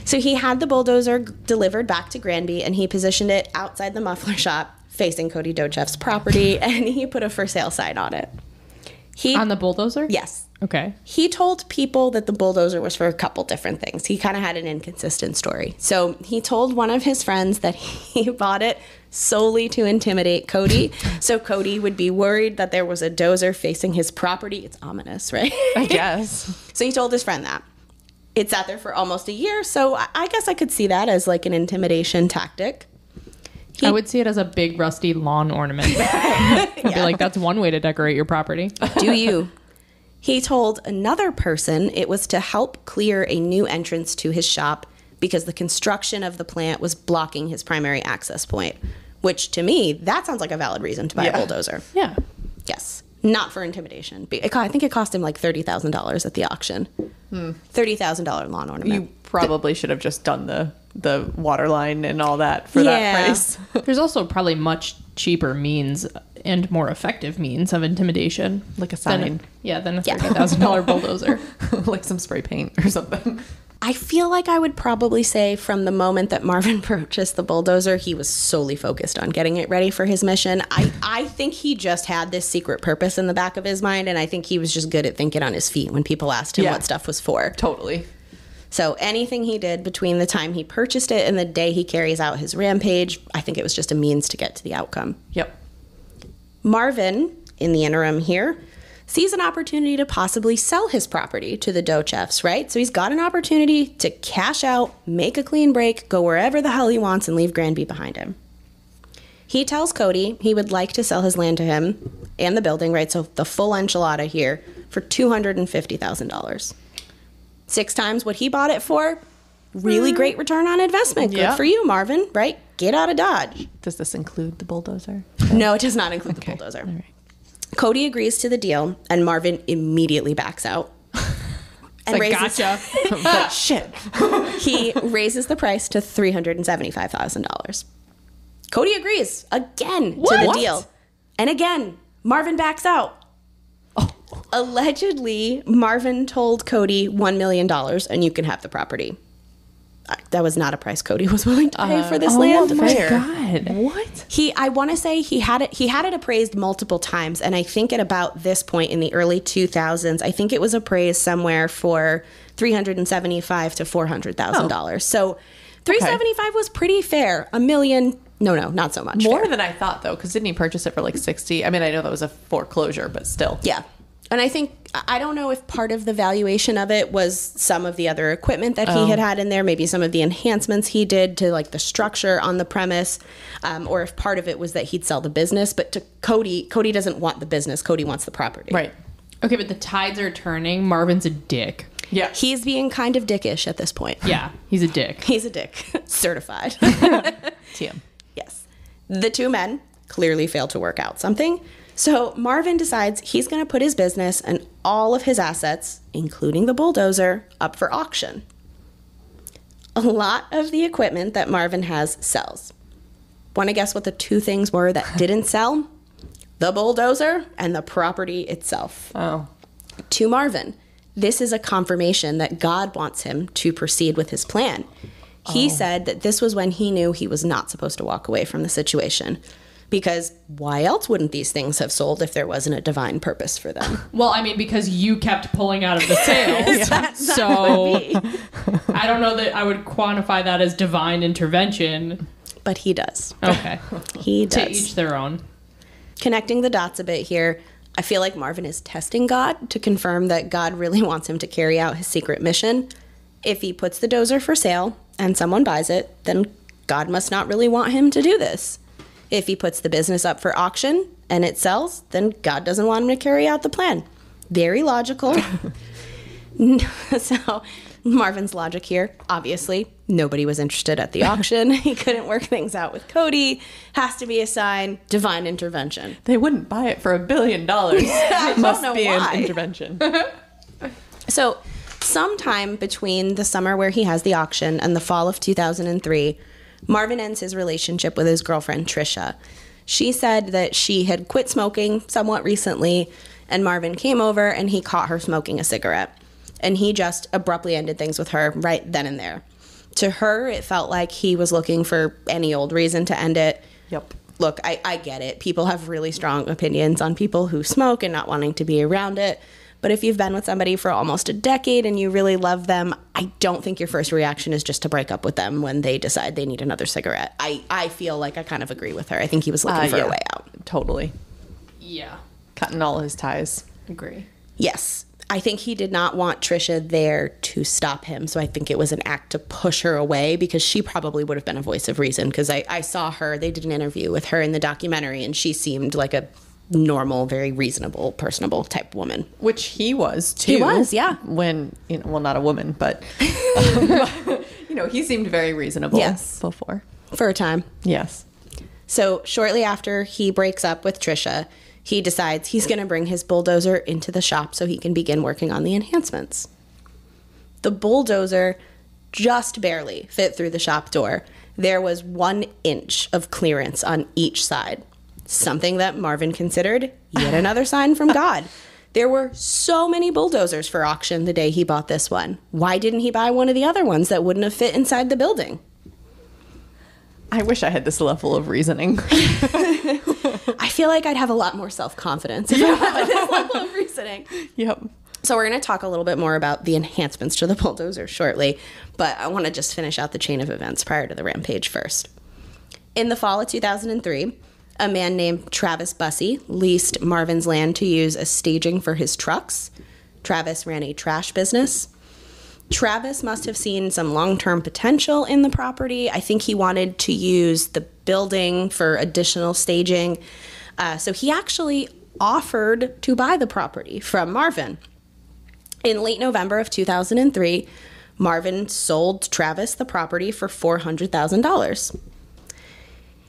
So he had the bulldozer delivered back to Granby, and he positioned it outside the muffler shop facing Cody Docheff's property, and he put a for sale sign on it. On the bulldozer? Yes. Okay. He told people that the bulldozer was for a couple different things. He kind of had an inconsistent story. So he told one of his friends that he bought it solely to intimidate Cody. So Cody would be worried that there was a dozer facing his property. It's ominous, right? I guess. So he told his friend that. It sat there for almost a year, so I guess I could see that as like an intimidation tactic. I would see it as a big rusty lawn ornament. I'd be like, that's one way to decorate your property. Do you? He told another person it was to help clear a new entrance to his shop because the construction of the plant was blocking his primary access point, which to me, that sounds like a valid reason to buy a bulldozer. Yeah. Yes. Not for intimidation. I think it cost him like $30,000 at the auction. $30,000 lawn ornament. You probably should have just done the water line and all that for that price. There's also probably much cheaper means and more effective means of intimidation. Like a sign. Than a $30,000 bulldozer. Like some spray paint or something. I feel like I would probably say from the moment that Marvin purchased the bulldozer, he was solely focused on getting it ready for his mission. I think he just had this secret purpose in the back of his mind, and I think he was just good at thinking on his feet when people asked him what stuff was for. Totally. So anything he did between the time he purchased it and the day he carries out his rampage, I think it was just a means to get to the outcome. Yep. Marvin, in the interim here, sees an opportunity to possibly sell his property to the Dochefs, right? So he's got an opportunity to cash out, make a clean break, go wherever the hell he wants, and leave Granby behind him. He tells Cody he would like to sell his land to him and the building, right? So the full enchilada here for $250,000. 6 times what he bought it for. Really great return on investment. Good for you, Marvin, right? Get out of Dodge. Does this include the bulldozer? No, it does not include the bulldozer. All right. Cody agrees to the deal, and Marvin immediately backs out. And gotcha. Shit. He raises the price to $375,000. Cody agrees again to the deal. And again, Marvin backs out. Allegedly, Marvin told Cody $1 million and you can have the property. That was not a price Cody was willing to pay for this land. Oh my God. What? I want to say he had it appraised multiple times, and I think at about this point in the early 2000s, I think it was appraised somewhere for $375,000 to $400,000. So $375,000 was pretty fair. $1 million, no, not so much. More than I thought, though, because didn't he purchase it for like 60? I mean, I know that was a foreclosure, but still. Yeah. And I think, I don't know if part of the valuation of it was some of the other equipment that he had in there, maybe some of the enhancements he did to like the structure on the premise, or if part of it was that he'd sell the business. But to Cody doesn't want the business. Cody wants the property. Right. Okay, but the tides are turning. Marvin's a dick. Yeah. He's being kind of dickish at this point. Yeah, he's a dick. He's a dick. Certified. TM. Yes. The two men clearly failed to work out something. So Marvin decides he's going to put his business and all of his assets, including the bulldozer, up for auction. A lot of the equipment that Marvin has sells. Want to guess what the 2 things were that didn't sell? The bulldozer and the property itself. Oh. To Marvin, this is a confirmation that God wants him to proceed with his plan. He said that this was when he knew he was not supposed to walk away from the situation. Because why else wouldn't these things have sold if there wasn't a divine purpose for them? Well, I mean, because you kept pulling out of the sales. So I don't know that I would quantify that as divine intervention. But he does. Okay. He does. To each their own. Connecting the dots a bit here, I feel like Marvin is testing God to confirm that God really wants him to carry out his secret mission. If he puts the dozer for sale and someone buys it, then God must not really want him to do this. If he puts the business up for auction and it sells, then God doesn't want him to carry out the plan. Very logical. So Marvin's logic here, obviously, nobody was interested at the auction. He couldn't work things out with Cody. Has to be a sign, divine intervention. They wouldn't buy it for $1 billion. Must be an intervention. So sometime between the summer where he has the auction and the fall of 2003, Marvin ends his relationship with his girlfriend, Trisha. She said that she had quit smoking somewhat recently, and Marvin came over and he caught her smoking a cigarette. And he just abruptly ended things with her right then and there. To her, it felt like he was looking for any old reason to end it. Yep. Look, I get it. People have really strong opinions on people who smoke and not wanting to be around it. But if you've been with somebody for almost a decade and you really love them, I don't think your first reaction is just to break up with them when they decide they need another cigarette. I feel like I kind of agree with her. I think he was looking for a way out. Totally. Yeah. Cutting all his ties. Agree. Yes. I think he did not want Trisha there to stop him. So I think it was an act to push her away, because she probably would have been a voice of reason. Because I saw her, they did an interview with her in the documentary, and she seemed like a normal, very reasonable, personable type woman. Which he was too. He was, yeah. When, well, not a woman, but, he seemed very reasonable before. For a time. Yes. So shortly after he breaks up with Trisha, he decides he's going to bring his bulldozer into the shop so he can begin working on the enhancements. The bulldozer just barely fit through the shop door. There was 1 inch of clearance on each side, something that Marvin considered yet another sign from God. There were so many bulldozers for auction the day he bought this one. Why didn't he buy one of the other ones that wouldn't have fit inside the building? I wish I had this level of reasoning. I feel like I'd have a lot more self-confidence if I had this level of reasoning. Yep. So we're going to talk a little bit more about the enhancements to the bulldozer shortly, but I want to just finish out the chain of events prior to the rampage first. In the fall of 2003, a man named Travis Bussey leased Marvin's land to use as staging for his trucks. Travis ran a trash business. Travis must have seen some long-term potential in the property. I think he wanted to use the building for additional staging. So he actually offered to buy the property from Marvin. In late November of 2003, Marvin sold Travis the property for $400,000.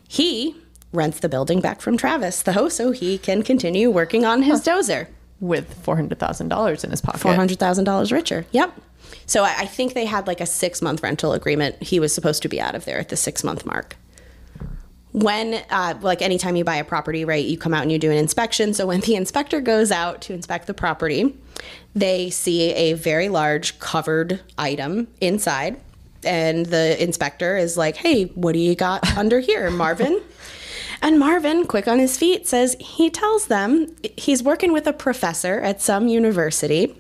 He rents the building back from Travis, though, so he can continue working on his dozer. With $400,000 in his pocket. $400,000 richer. Yep. So I think they had like a 6-month rental agreement. He was supposed to be out of there at the 6-month mark. When, like anytime you buy a property, right, you come out and you do an inspection. So when the inspector goes out to inspect the property, they see a very large covered item inside. And the inspector is like, hey, what do you got under here, Marvin? And Marvin, quick on his feet, says he tells them he's working with a professor at some university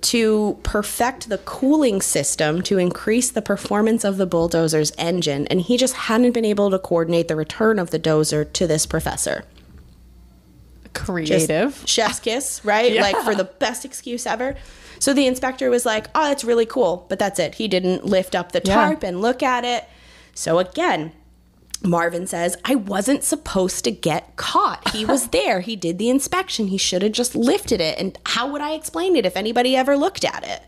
to perfect the cooling system to increase the performance of the bulldozer's engine, and he just hadn't been able to coordinate the return of the dozer to this professor. Creative. Just chef's kiss, right? Yeah. Like for the best excuse ever. So the inspector was like, oh, that's really cool, but that's it. He didn't lift up the tarp and look at it. So again, Marvin says, I wasn't supposed to get caught. He was there. He did the inspection. He should have just lifted it. And how would I explain it if anybody ever looked at it?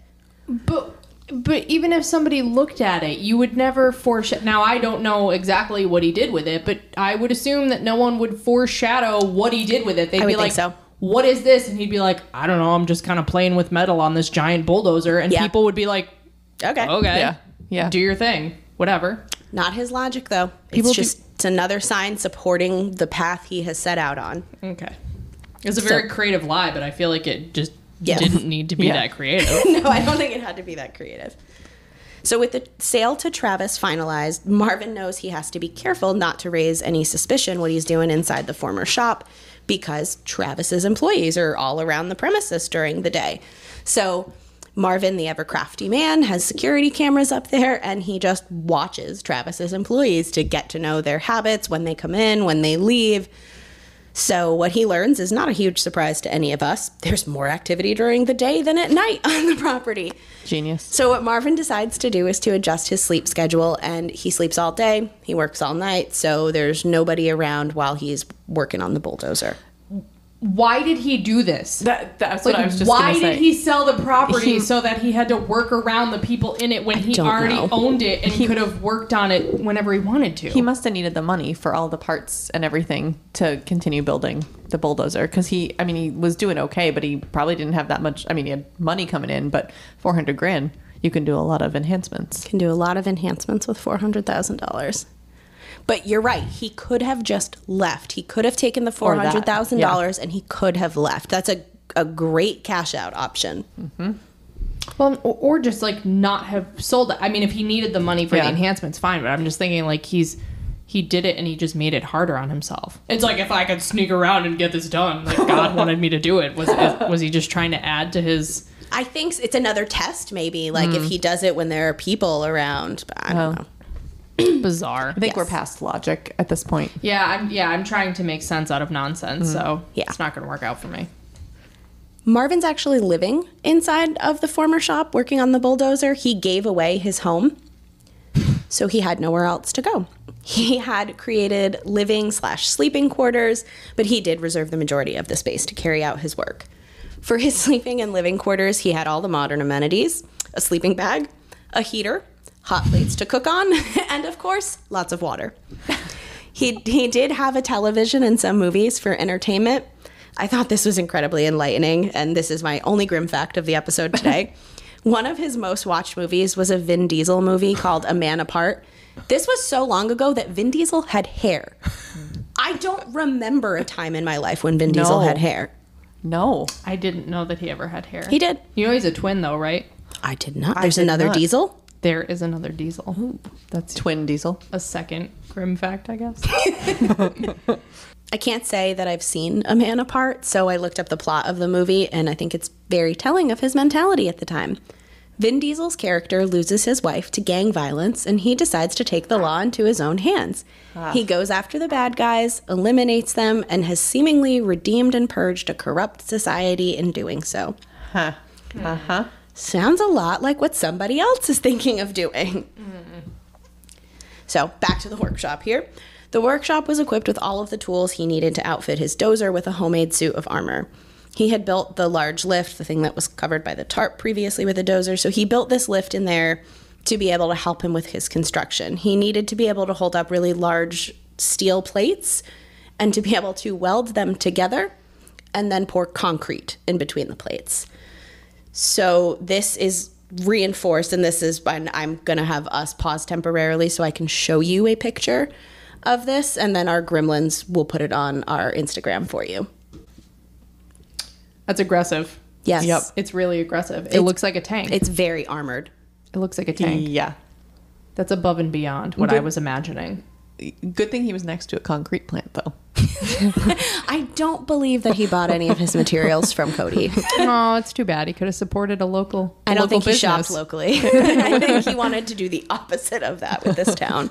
But even if somebody looked at it, you would never foreshadow. Now, I don't know exactly what he did with it, but I would assume that no one would foreshadow what he did with it. They'd be like, so. What is this? And he'd be like, I don't know. I'm just kind of playing with metal on this giant bulldozer. And people would be like, okay. Yeah. Do your thing. Whatever. Not his logic, though. It's another sign supporting the path he has set out on. Okay. It's a very creative lie, but I feel like it just didn't need to be that creative. No, I don't think it had to be that creative. So with the sale to Travis finalized, Marvin knows he has to be careful not to raise any suspicion what he's doing inside the former shop, because Travis's employees are all around the premises during the day. So Marvin, the ever crafty man, has security cameras up there, and he just watches Travis's employees to get to know their habits, when they come in, when they leave. So what he learns is not a huge surprise to any of us. There's more activity during the day than at night on the property. Genius. So what Marvin decides to do is to adjust his sleep schedule, and he sleeps all day, he works all night, so there's nobody around while he's working on the bulldozer. Why did he do this? That's what I was just going to say. Why did he sell the property so that he had to work around the people in it when he already owned it and he could have worked on it whenever he wanted to? He must have needed the money for all the parts and everything to continue building the bulldozer, because he was doing okay, but he probably didn't have that much. He had money coming in, but $400,000, you can do a lot of enhancements. Can do a lot of enhancements with $400,000. But you're right. He could have just left. He could have taken the $400,000 and he could have left. That's a great cash out option. Mm-hmm. Well, or just like not have sold it. If he needed the money for the enhancements, fine. But I'm just thinking like he's he did it and he just made it harder on himself. It's like, if I could sneak around and get this done, like God wanted me to do it. Was he just trying to add to his... I think it's another test, maybe, like if he does it when there are people around, but I don't know. Bizarre. I think we're past logic at this point. I'm trying to make sense out of nonsense, so it's not going to work out for me. Marvin's actually living inside of the former shop, working on the bulldozer. He gave away his home, so he had nowhere else to go. He had created living/sleeping quarters, but he did reserve the majority of the space to carry out his work. For his sleeping and living quarters, he had all the modern amenities: a sleeping bag, a heater, hot plates to cook on, and of course, lots of water. He did have a television and some movies for entertainment. I thought this was incredibly enlightening, and this is my only grim fact of the episode today. One of his most watched movies was a Vin Diesel movie called A Man Apart. This was so long ago that Vin Diesel had hair. I don't remember a time in my life when Vin Diesel had hair. No. I didn't know that he ever had hair. He did. You know he's a twin, though, right? I did not. There's another Diesel? There is another Diesel. Ooh. That's Twin Diesel. a second grim fact, I guess. I can't say that I've seen A Man Apart, so I looked up the plot of the movie, and I think it's very telling of his mentality at the time. Vin Diesel's character loses his wife to gang violence, and he decides to take the law into his own hands. He goes after the bad guys, eliminates them, and has seemingly redeemed and purged a corrupt society in doing so. Sounds a lot like what somebody else is thinking of doing. So, back to the workshop here. The workshop was equipped with all of the tools he needed to outfit his dozer with a homemade suit of armor. He had built the large lift, the thing that was covered by the tarp previously with the dozer, so he built this lift in there to be able to help him with his construction. He needed to be able to hold up really large steel plates and to be able to weld them together and then pour concrete in between the plates. So this is reinforced, and this is when I'm going to have us pause temporarily so I can show you a picture of this, and then our gremlins will put it on our Instagram for you. That's aggressive. Yes. Yep. It's really aggressive. It looks like a tank. It's very armored. It looks like a tank. Yeah. That's above and beyond what I was imagining. Good thing he was next to a concrete plant, though. I don't believe that he bought any of his materials from Cody. Oh, it's too bad. He could have supported a local I don't think he business. shopped locally. I think he wanted to do the opposite of that with this town.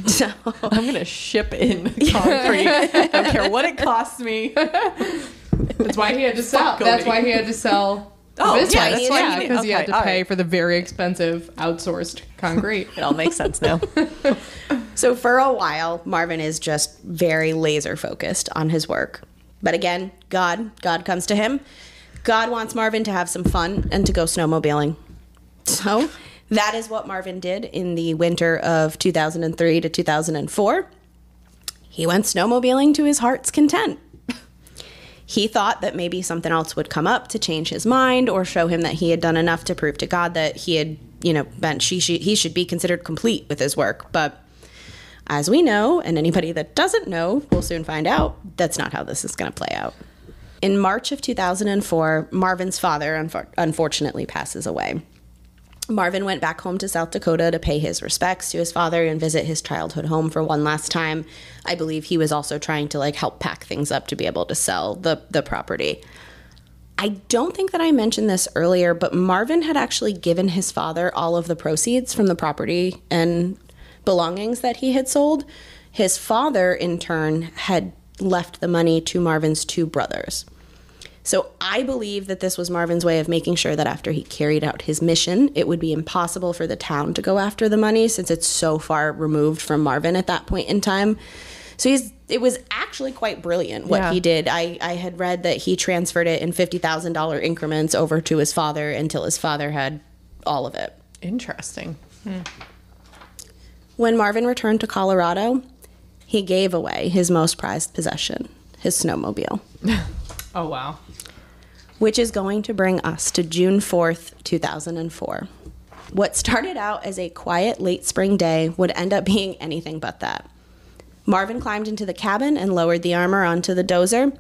So I'm going to ship in concrete. I don't care what it costs me. That's why he had to sell. That's why he had to sell. Oh, business. yeah, that's why he because he had to pay right. for the very expensive outsourced concrete. It all makes sense now. So for a while, Marvin is just very laser focused on his work. But again, God comes to him. God wants Marvin to have some fun and to go snowmobiling. So that is what Marvin did in the winter of 2003 to 2004. He went snowmobiling to his heart's content. He thought that maybe something else would come up to change his mind or show him that he had done enough to prove to God that he had, he should be considered complete with his work. But as we know, and anybody that doesn't know will soon find out, that's not how this is going to play out. In March of 2004, Marvin's father unfortunately passes away. Marvin went back home to South Dakota to pay his respects to his father and visit his childhood home for one last time. I believe he was also trying to help pack things up to be able to sell the property. I don't think that I mentioned this earlier, but Marvin had actually given his father all of the proceeds from the property and belongings that he had sold. His father, in turn, had left the money to Marvin's two brothers. So I believe that this was Marvin's way of making sure that after he carried out his mission, it would be impossible for the town to go after the money since it's so far removed from Marvin at that point in time. So it was actually quite brilliant what he did. I had read that he transferred it in $50,000 increments over to his father until his father had all of it. Interesting. When Marvin returned to Colorado, he gave away his most prized possession, his snowmobile. Oh, wow. Which is going to bring us to June 4th, 2004. What started out as a quiet late spring day would end up being anything but that. Marvin climbed into the cabin and lowered the armor onto the dozer.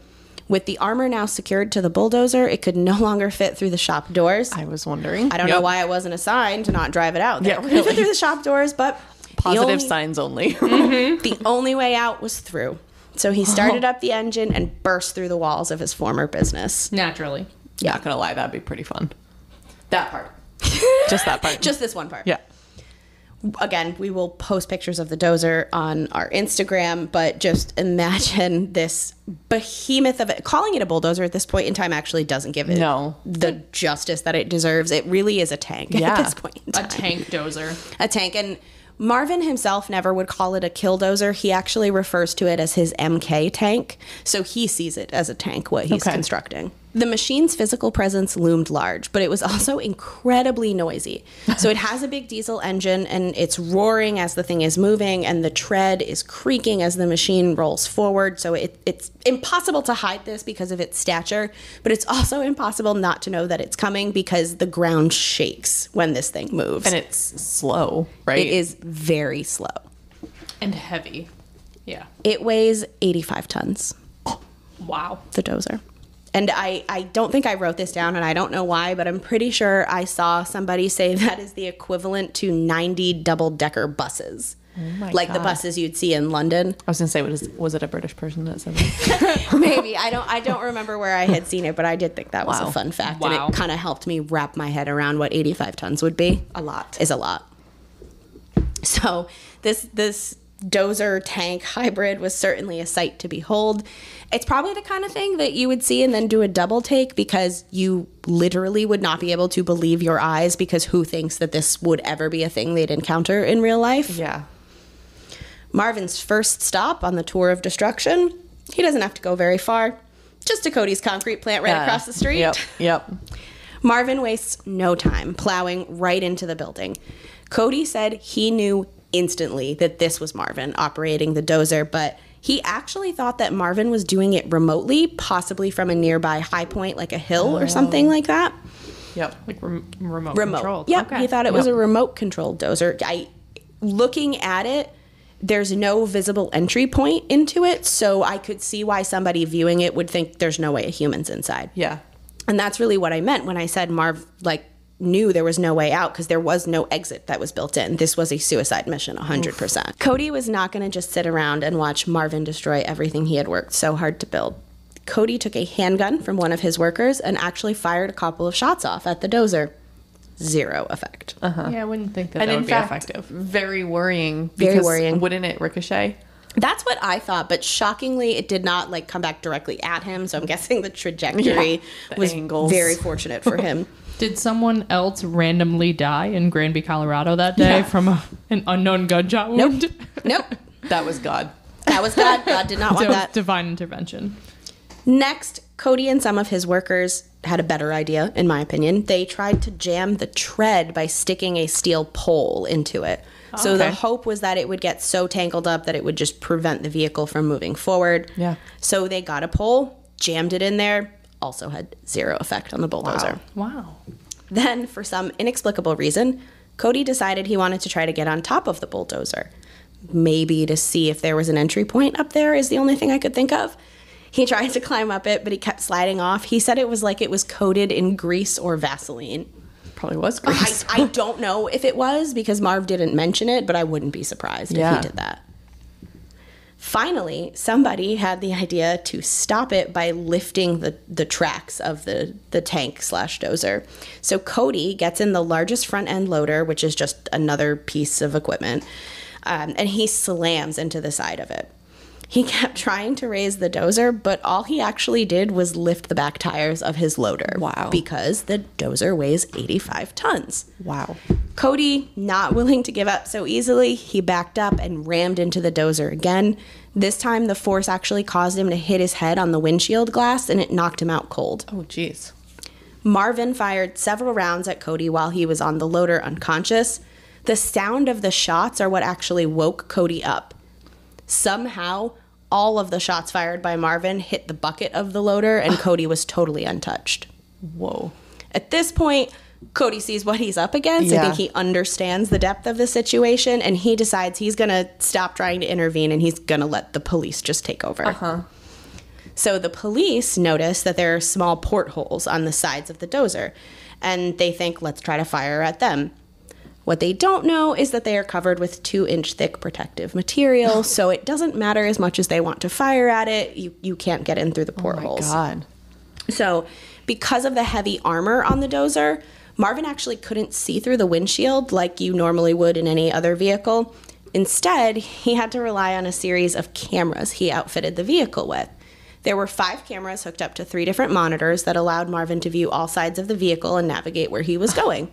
With the armor now secured to the bulldozer, it could no longer fit through the shop doors. I was wondering. I don't know why it wasn't assigned to not drive it out there. Yeah, It could fit through the shop doors, but Positive signs only. The only way out was through. So he started up the engine and burst through the walls of his former business. Naturally. Yeah. Not gonna lie, that'd be pretty fun. That part. Just that part. Just this one part. Yeah. Again, we will post pictures of the dozer on our Instagram, but just imagine this behemoth of it. Calling it a bulldozer at this point in time actually doesn't give it the justice that it deserves. It really is a tank at this point in time. A tank dozer. A tank. And Marvin himself never would call it a killdozer. He actually refers to it as his MK tank. So he sees it as a tank, what he's constructing. The machine's physical presence loomed large, but it was also incredibly noisy. So it has a big diesel engine, and it's roaring as the thing is moving, and the tread is creaking as the machine rolls forward. So it's impossible to hide this because of its stature, but it's also impossible not to know that it's coming because the ground shakes when this thing moves. And it's slow, right? It is very slow. And heavy. Yeah. It weighs 85 tons. Wow. The dozer. And I don't think I wrote this down, and I don't know why, but I'm pretty sure I saw somebody say that is the equivalent to 90 double-decker buses. Oh my like God. The buses you'd see in London. I was gonna say, was it a British person that said that? Maybe. I don't remember where I had seen it, but I did think that was a fun fact. And it kind of helped me wrap my head around what 85 tons would be. A lot. Is a lot. So this dozer tank hybrid was certainly a sight to behold. It's probably the kind of thing that you would see and then do a double take because you literally would not be able to believe your eyes, because who thinks that this would ever be a thing they'd encounter in real life? Yeah. Marvin's first stop on the tour of destruction, he doesn't have to go very far. Just to Cody's concrete plant right across the street. Yep. Marvin wastes no time plowing right into the building. Cody said he knew instantly that this was Marvin operating the dozer, but he actually thought that Marvin was doing it remotely, possibly from a nearby high point like a hill or something like that. Yep. Like remote controlled. Yep. Okay. He thought it was a remote controlled dozer. Looking at it, there's no visible entry point into it, so I could see why somebody viewing it would think there's no way a human's inside. Yeah. And that's really what I meant when I said Marv knew there was no way out, because there was no exit that was built in. This was a suicide mission, 100%. Oof. Cody was not going to just sit around and watch Marvin destroy everything he had worked so hard to build. Cody took a handgun from one of his workers and actually fired a couple of shots off at the dozer. Zero effect. Yeah, I wouldn't think that And that in would be fact, effective. very worrying. Very worrying. Wouldn't it ricochet? That's what I thought, but shockingly, it did not come back directly at him. So I'm guessing the trajectory was angles. very fortunate for him. Did someone else randomly die in Granby, Colorado that day from an unknown gunshot wound? Nope. That was God. That was God. God did not want that. Divine intervention. Next, Cody and some of his workers had a better idea, in my opinion. They tried to jam the tread by sticking a steel pole into it. So the hope was that it would get so tangled up that it would just prevent the vehicle from moving forward. Yeah. So they got a pole, jammed it in there, also had zero effect on the bulldozer. Wow. Then, for some inexplicable reason, Cody decided he wanted to try to get on top of the bulldozer. Maybe to see if there was an entry point up there is the only thing I could think of. He tried to climb up it, but he kept sliding off. He said it was like it was coated in grease or Vaseline. Probably was grease. I don't know if it was, because Marv didn't mention it, but I wouldn't be surprised if he did that. Finally, somebody had the idea to stop it by lifting the tracks of the tank/dozer. So Cody gets in the largest front end loader, which is just another piece of equipment, and he slams into the side of it. He kept trying to raise the dozer, but all he actually did was lift the back tires of his loader. Wow. Because the dozer weighs 85 tons. Wow. Cody, not willing to give up so easily, he backed up and rammed into the dozer again. This time, the force actually caused him to hit his head on the windshield glass, and it knocked him out cold. Oh, jeez. Marvin fired several rounds at Cody while he was on the loader unconscious. The sound of the shots are what actually woke Cody up. Somehow, all of the shots fired by Marvin hit the bucket of the loader, and Cody was totally untouched. Whoa. At this point, Cody sees what he's up against. Yeah. I think he understands the depth of the situation, and he decides he's going to stop trying to intervene, and he's going to let the police just take over. So the police notice that there are small portholes on the sides of the dozer, and they think, let's try to fire at them. What they don't know is that they are covered with 2-inch thick protective material, so it doesn't matter as much as they want to fire at it. You can't get in through the portholes. Oh my God. So because of the heavy armor on the dozer, Marvin actually couldn't see through the windshield like you normally would in any other vehicle. Instead, he had to rely on a series of cameras he outfitted the vehicle with. There were 5 cameras hooked up to 3 different monitors that allowed Marvin to view all sides of the vehicle and navigate where he was going.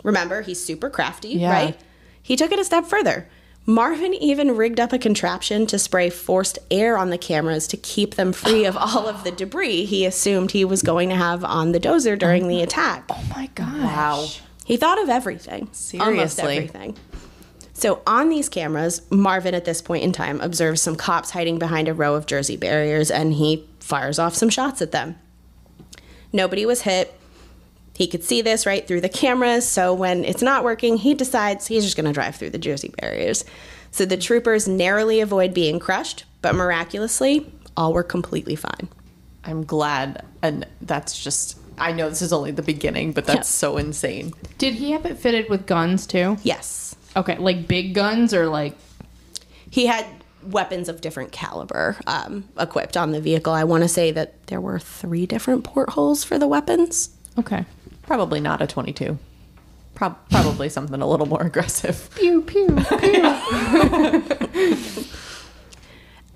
Remember, he's super crafty, right? He took it a step further. Marvin even rigged up a contraption to spray forced air on the cameras to keep them free of all of the debris he assumed he was going to have on the dozer during the attack. Oh my gosh. Wow. He thought of everything. Seriously. Almost everything. So on these cameras, Marvin at this point in time observes some cops hiding behind a row of Jersey barriers, and he fires off some shots at them. Nobody was hit. He could see this right through the cameras, so when it's not working, he decides he's just going to drive through the Jersey barriers. So the troopers narrowly avoid being crushed, but miraculously, all were completely fine. I'm glad, and that's just, I know this is only the beginning, but that's so insane. Did he have it fitted with guns too? Yes. Okay, like big guns or like... He had weapons of different caliber equipped on the vehicle. I want to say that there were 3 different portholes for the weapons. Okay. Probably not a 22. Probably something a little more aggressive. Pew, pew, pew.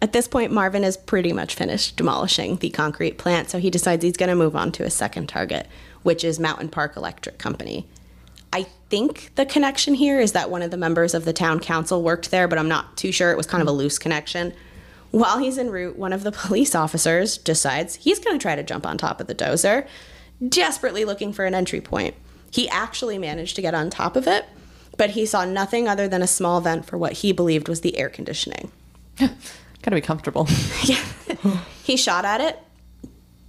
At this point, Marvin is pretty much finished demolishing the concrete plant, so he decides he's going to move on to his second target, which is Mountain Park Electric Company. I think the connection here is that one of the members of the town council worked there, but I'm not too sure. It was kind of a loose connection. While he's en route, one of the police officers decides he's going to try to jump on top of the dozer, desperately looking for an entry point. He actually managed to get on top of it, but he saw nothing other than a small vent for what he believed was the air conditioning. Gotta be comfortable. Yeah. He shot at it,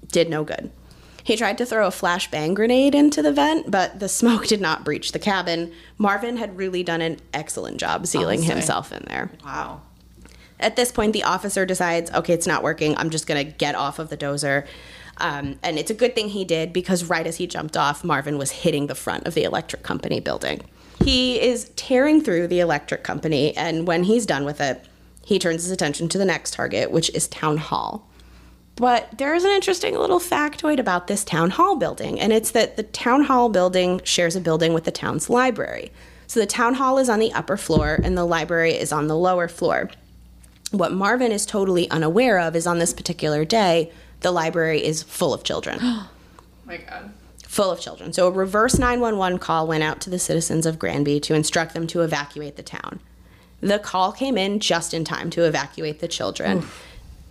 did no good. He tried to throw a flashbang grenade into the vent, but the smoke did not breach the cabin. Marvin had really done an excellent job sealing himself in there. Wow. At this point, the officer decides, okay, it's not working. I'm just going to get off of the dozer. And it's a good thing he did, because right as he jumped off, Marvin was hitting the front of the electric company building. He is tearing through the electric company, and when he's done with it, he turns his attention to the next target, which is Town Hall. But there is an interesting little factoid about this Town Hall building, and it's that the Town Hall building shares a building with the town's library. So the Town Hall is on the upper floor, and the library is on the lower floor. What Marvin is totally unaware of is on this particular day, the library is full of children. Oh my God. Full of children. So a reverse 911 call went out to the citizens of Granby to instruct them to evacuate the town. The call came in just in time to evacuate the children. Oof.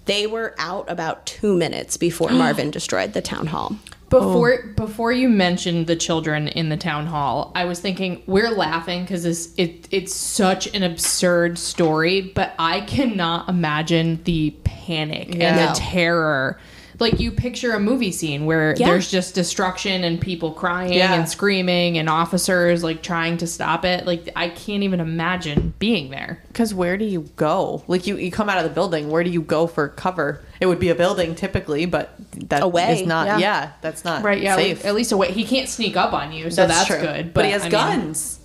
They were out about 2 minutes before Marvin destroyed the town hall. Before you mentioned the children in the town hall, I was thinking, we're laughing because it's such an absurd story, but I cannot imagine the panic and the terror. Like, you picture a movie scene where there's just destruction and people crying and screaming and officers, like, trying to stop it. Like, I can't even imagine being there. Because where do you go? Like, you come out of the building. Where do you go for cover? It would be a building typically, but that is not, that's not safe. Like, at least away. He can't sneak up on you, so that's true. good. But he has guns.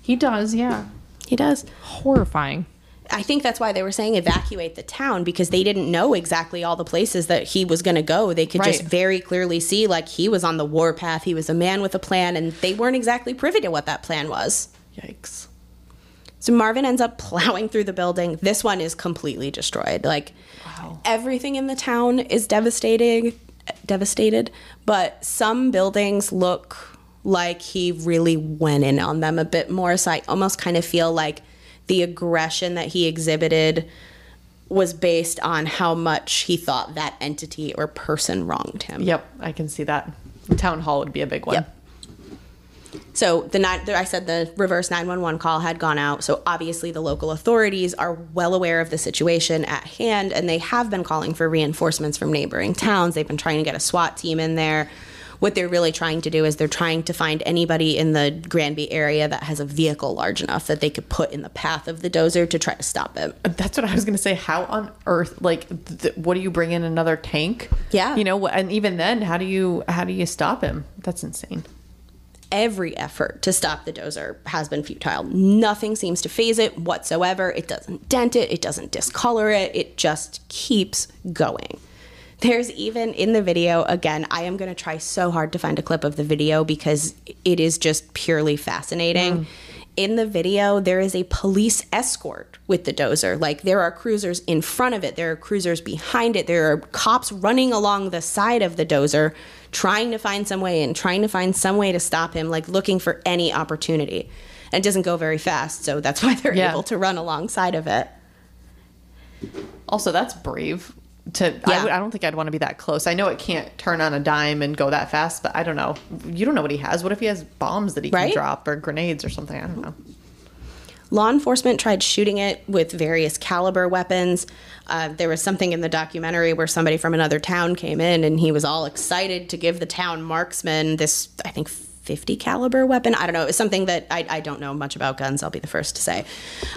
He does, yeah. He does. Horrifying. I think that's why they were saying evacuate the town, because they didn't know exactly all the places that he was going to go. They could just very clearly see, like, he was on the warpath. He was a man with a plan, and they weren't exactly privy to what that plan was. Yikes. So Marvin ends up plowing through the building. This one is completely destroyed. Like, everything in the town is devastated, but some buildings look like he really went in on them a bit more. So I almost kind of feel like the aggression that he exhibited was based on how much he thought that entity or person wronged him. Yep, I can see that. The town hall would be a big one. Yep. So I said the reverse 911 call had gone out. So obviously the local authorities are well aware of the situation at hand, and they have been calling for reinforcements from neighboring towns. They've been trying to get a SWAT team in there. What they're really trying to do is they're trying to find anybody in the Granby area that has a vehicle large enough that they could put in the path of the dozer to try to stop it. That's what I was going to say. How on earth, like, what do you bring in, another tank? Yeah. You know, and even then, how do you stop him? That's insane. Every effort to stop the dozer has been futile. Nothing seems to phase it whatsoever. It doesn't dent it. It doesn't discolor it. It just keeps going. There's even in the video, again, I am going to try so hard to find a clip of the video because it is just purely fascinating. In the video, there is a police escort with the dozer. Like, there are cruisers in front of it. There are cruisers behind it. There are cops running along the side of the dozer, trying to find some way in, trying to find some way to stop him, like looking for any opportunity. And it doesn't go very fast, so that's why they're able to run alongside of it. Also, that's brave. I don't think I'd want to be that close. I know it can't turn on a dime and go that fast, but I don't know. You don't know what he has. What if he has bombs that he can drop or grenades or something? I don't know. Law enforcement tried shooting it with various caliber weapons. There was something in the documentary where somebody from another town came in and he was all excited to give the town marksman this, I think, 50 caliber weapon. I don't know. It was something that I don't know much about guns, I'll be the first to say.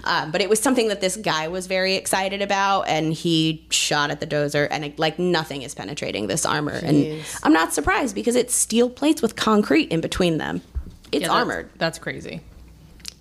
But it was something that this guy was very excited about, and he shot at the dozer, and like nothing is penetrating this armor. Jeez. And I'm not surprised because it's steel plates with concrete in between them. It's armored. That's crazy.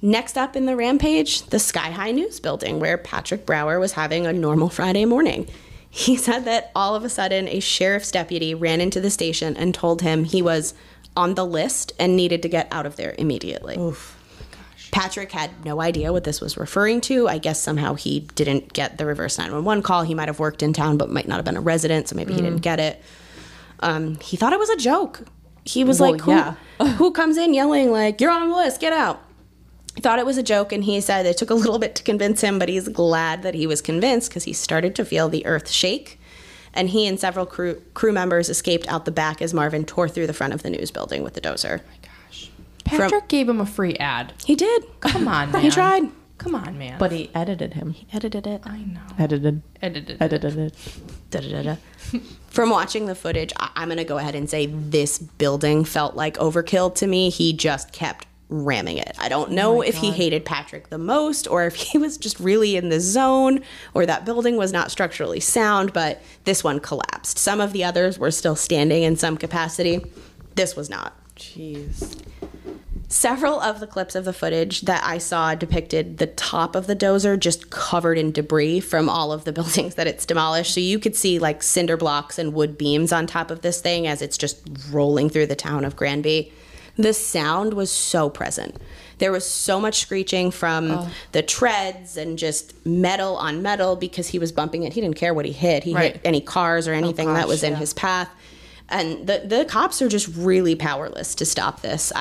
Next up in the rampage, the Sky High News building, where Patrick Brower was having a normal Friday morning. He said that all of a sudden a sheriff's deputy ran into the station and told him he was on the list and needed to get out of there immediately. Oof. Gosh. Patrick had no idea what this was referring to. I guess somehow he didn't get the reverse 911 call. He might have worked in town but might not have been a resident, so maybe he didn't get it. He thought it was a joke. He was who comes in yelling like, "You're on the list, get out." He thought it was a joke, and he said it took a little bit to convince him, but he's glad that he was convinced because he started to feel the earth shake. And he and several crew members escaped out the back as Marvin tore through the front of the news building with the dozer. Oh my gosh. Patrick gave him a free ad. He did. Come on, man. He tried. Come on, man. But he edited him. He edited it. I know. Edited it. Da-da-da-da. From watching the footage, I'm going to go ahead and say this building felt like overkill to me. He just kept ramming it. I don't know if he hated Patrick the most or if he was just really in the zone or that building was not structurally sound, but this one collapsed. Some of the others were still standing in some capacity. This was not. Jeez. Several of the clips of the footage that I saw depicted the top of the dozer just covered in debris from all of the buildings that it's demolished. So you could see like cinder blocks and wood beams on top of this thing as it's just rolling through the town of Granby. The sound was so present. There was so much screeching from the treads and just metal on metal because he was bumping it. He didn't care what he hit. He hit any cars or anything that was in his path. And the cops are just really powerless to stop this.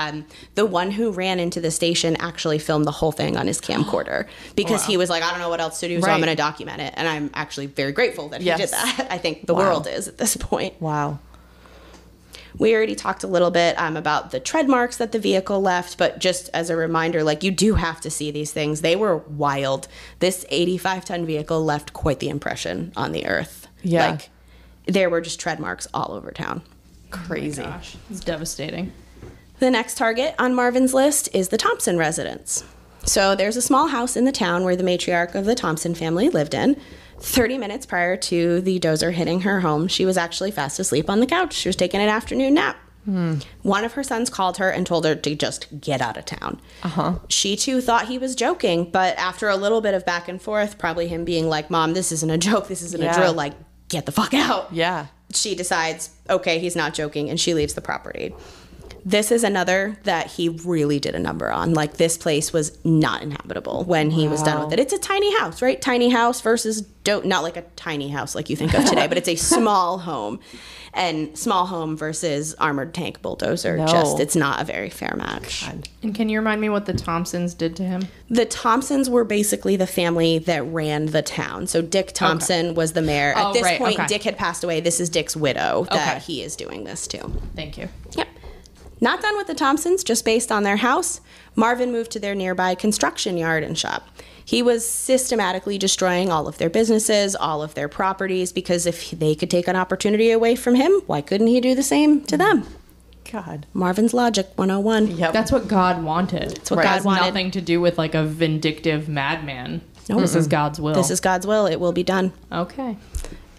The one who ran into the station actually filmed the whole thing on his camcorder because he was like, I don't know what else to do, so I'm going to document it. And I'm actually very grateful that he did that. I think the world is at this point. Wow. We already talked a little bit about the tread marks that the vehicle left, but just as a reminder, like, you do have to see these things. They were wild. This 85-ton vehicle left quite the impression on the earth. Yeah. Like, there were just tread marks all over town. Crazy. Oh my gosh. It's devastating. The next target on Marvin's list is the Thompson residence. So there's a small house in the town where the matriarch of the Thompson family lived in. 30 minutes prior to the dozer hitting her home, she was actually fast asleep on the couch. She was taking an afternoon nap. One of her sons called her and told her to just get out of town. She, too, thought he was joking, but after a little bit of back and forth, probably him being like, Mom, this isn't a joke, this isn't a drill, like, get the fuck out. Yeah. She decides, okay, he's not joking, and she leaves the property. This is another that he really did a number on. Like, this place was not inhabitable when he was done with it. It's a tiny house, right? Tiny house versus not like a tiny house like you think of today, but it's a small home. And small home versus armored tank bulldozer, it's not a very fair match. God. And can you remind me what the Thompsons did to him? The Thompsons were basically the family that ran the town. So Dick Thompson was the mayor. At this point, Dick had passed away. This is Dick's widow that he is doing this to. Thank you. Yep. Not done with the Thompsons, just based on their house, Marvin moved to their nearby construction yard and shop. He was systematically destroying all of their businesses, all of their properties, because if they could take an opportunity away from him, why couldn't he do the same to them? God. Marvin's Logic 101. Yep. That's what God wanted. That's what God wanted. It has nothing to do with like a vindictive madman. No, this is God's will. This is God's will. It will be done. Okay.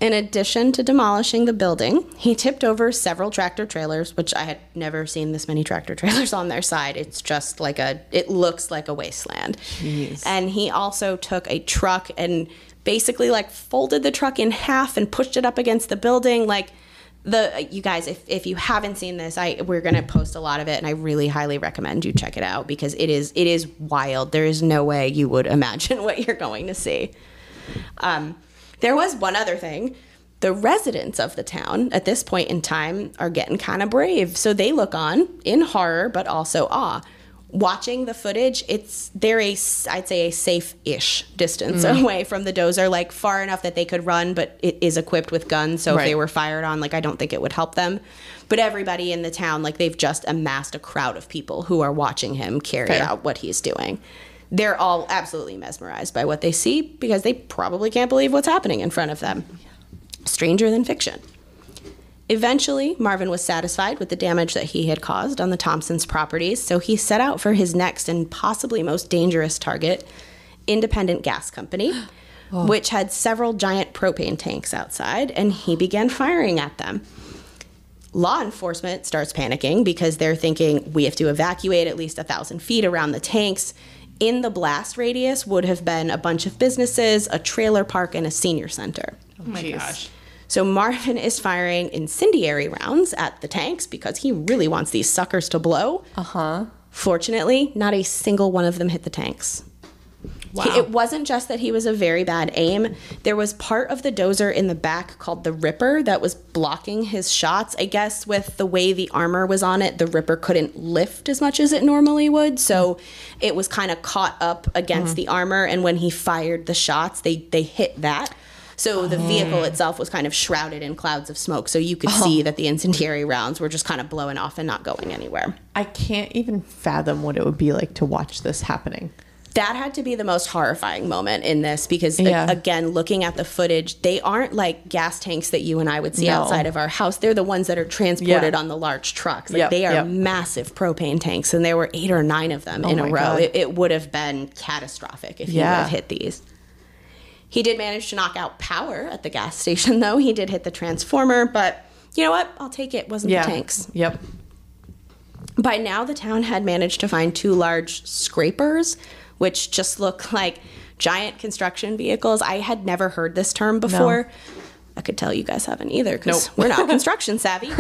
In addition to demolishing the building, he tipped over several tractor trailers, which I had never seen this many tractor trailers on their side. It's just like it looks like a wasteland. Jeez. And he also took a truck and basically like folded the truck in half and pushed it up against the building. Like you guys, if you haven't seen this, we're going to post a lot of it, and I really highly recommend you check it out because it is wild. There is no way you would imagine what you're going to see. There was one other thing. The residents of the town at this point in time are getting kind of brave. So they look on in horror, but also awe. Watching the footage, they're I'd say a safe-ish distance away from the dozer, like far enough that they could run, but it is equipped with guns. So if they were fired on, like I don't think it would help them. But everybody in the town, like they've just amassed a crowd of people who are watching him carry out what he's doing. They're all absolutely mesmerized by what they see because they probably can't believe what's happening in front of them. Stranger than fiction. Eventually, Marvin was satisfied with the damage that he had caused on the Thompsons' properties, so he set out for his next and possibly most dangerous target, Independent Gas Company, which had several giant propane tanks outside, and he began firing at them. Law enforcement starts panicking because they're thinking, we have to evacuate at least 1,000 feet around the tanks. In the blast radius would have been a bunch of businesses, a trailer park, and a senior center. Oh my gosh. So Marvin is firing incendiary rounds at the tanks because he really wants these suckers to blow. Fortunately, not a single one of them hit the tanks. Wow. It wasn't just that he was a very bad aim. There was part of the dozer in the back called the Ripper that was blocking his shots. I guess with the way the armor was on it, the Ripper couldn't lift as much as it normally would. So it was kind of caught up against the armor. And when he fired the shots, they hit that. So the vehicle itself was kind of shrouded in clouds of smoke. So you could see that the incendiary rounds were just kind of blowing off and not going anywhere. I can't even fathom what it would be like to watch this happening. That had to be the most horrifying moment in this because, again, looking at the footage, they aren't like gas tanks that you and I would see outside of our house. They're the ones that are transported on the large trucks. Like they are massive propane tanks, and there were 8 or 9 of them in a row. It would have been catastrophic if he would have hit these. He did manage to knock out power at the gas station, though. He did hit the transformer, but you know what? I'll take it. It wasn't the tanks. Yep. By now, the town had managed to find 2 large scrapers, which just look like giant construction vehicles. I had never heard this term before. No. I could tell you guys haven't either because we're not construction savvy.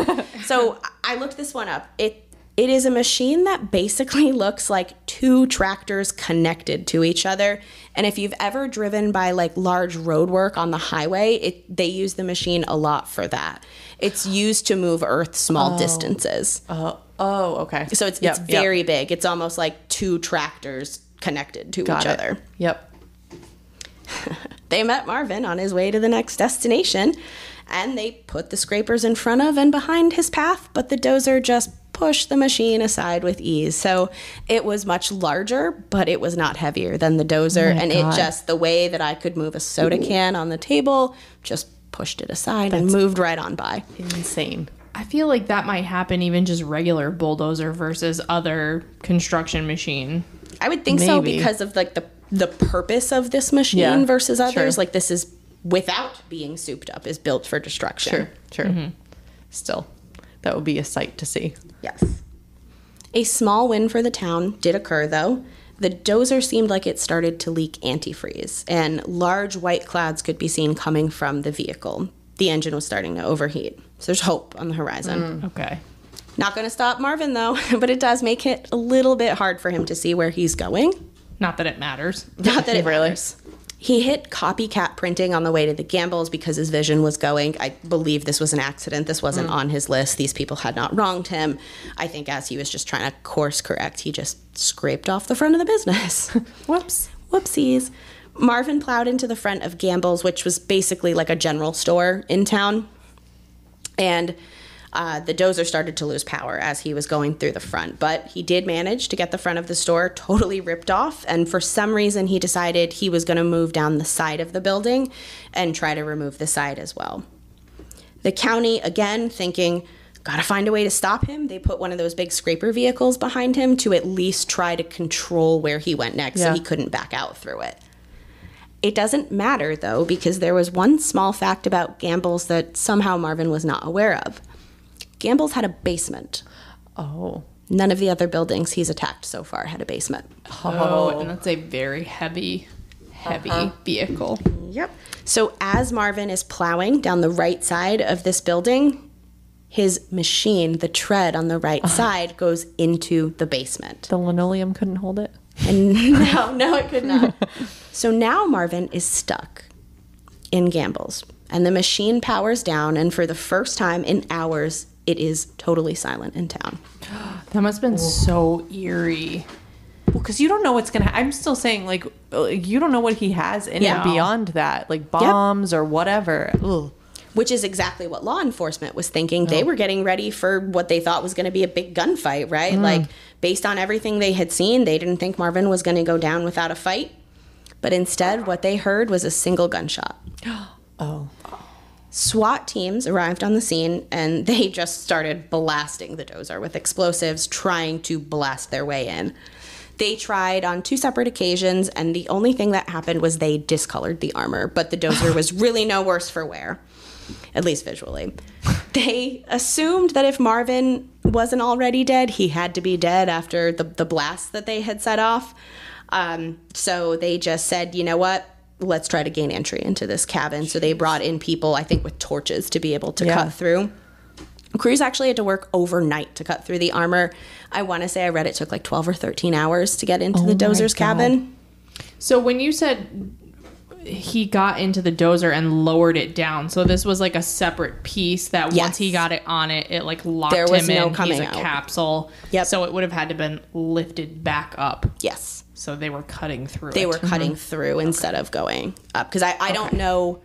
So I looked this one up. It is a machine that basically looks like 2 tractors connected to each other. And if you've ever driven by like large road work on the highway, they use the machine a lot for that. It's used to move earth small distances. Okay. So it's very big. It's almost like 2 tractors connected to each other. Yep. They met Marvin on his way to the next destination, and they put the scrapers in front of and behind his path, but the dozer just pushed the machine aside with ease. So it was much larger, but it was not heavier than the dozer, and it just, the way that I could move a soda can on the table, just pushed it aside and moved right on by. Insane. I feel like that might happen even just regular bulldozer versus other construction machine. I would think so because of like the purpose of this machine versus others. Like this is, without being souped up, is built for destruction. Sure. Mm-hmm. Still, that would be a sight to see. Yes. A small win for the town did occur, though. The dozer seemed like it started to leak antifreeze, and large white clouds could be seen coming from the vehicle. The engine was starting to overheat. So there's hope on the horizon. Okay. Not going to stop Marvin, though, but it does make it a little bit hard for him to see where he's going. Not that it matters. Not that it matters. He hit copycat printing on the way to the Gambles because his vision was going. I believe this was an accident. This wasn't on his list. These people had not wronged him. I think as he was just trying to course correct, he just scraped off the front of the business. Whoops. Whoopsies. Marvin plowed into the front of Gambles, which was basically like a general store in town. And the dozer started to lose power as he was going through the front, but he did manage to get the front of the store totally ripped off, and for some reason he decided he was going to move down the side of the building and try to remove the side as well. The county, again, thinking, gotta find a way to stop him, they put one of those big scraper vehicles behind him to at least try to control where he went next so he couldn't back out through it. It doesn't matter, though, because there was one small fact about Gamble's that somehow Marvin was not aware of. Gamble's had a basement. Oh. None of the other buildings he's attacked so far had a basement. Oh, and that's a very heavy vehicle. Yep. So as Marvin is plowing down the right side of this building, his machine, the tread on the right side, goes into the basement. The linoleum couldn't hold it? And no, it could not. So now Marvin is stuck in Gamble's, and the machine powers down, and for the first time in hours, it is totally silent in town. That must have been so eerie. Well, because you don't know what's going to I'm still saying, like, you don't know what he has in it beyond that. Like, bombs or whatever. Ugh. Which is exactly what law enforcement was thinking. They were getting ready for what they thought was going to be a big gunfight, right? Like, based on everything they had seen, they didn't think Marvin was going to go down without a fight. But instead, what they heard was a single gunshot. Oh. SWAT teams arrived on the scene, and they just started blasting the dozer with explosives, trying to blast their way in. They tried on 2 separate occasions, and the only thing that happened was they discolored the armor, but the dozer was really no worse for wear, at least visually. They assumed that if Marvin wasn't already dead, he had to be dead after the blast that they had set off. So they just said, you know what? Let's try to gain entry into this cabin. So they brought in people, I think, with torches to be able to cut through. Crews actually had to work overnight to cut through the armor. I want to say I read it took like 12 or 13 hours to get into the dozer's cabin. So when you said he got into the dozer and lowered it down, so this was like a separate piece that once he got it on it, it like locked there was him no in. coming He's a out. capsule. Yep. So it would have had to been lifted back up. Yes. So they were cutting through They it. were cutting through instead of going up. Because I don't know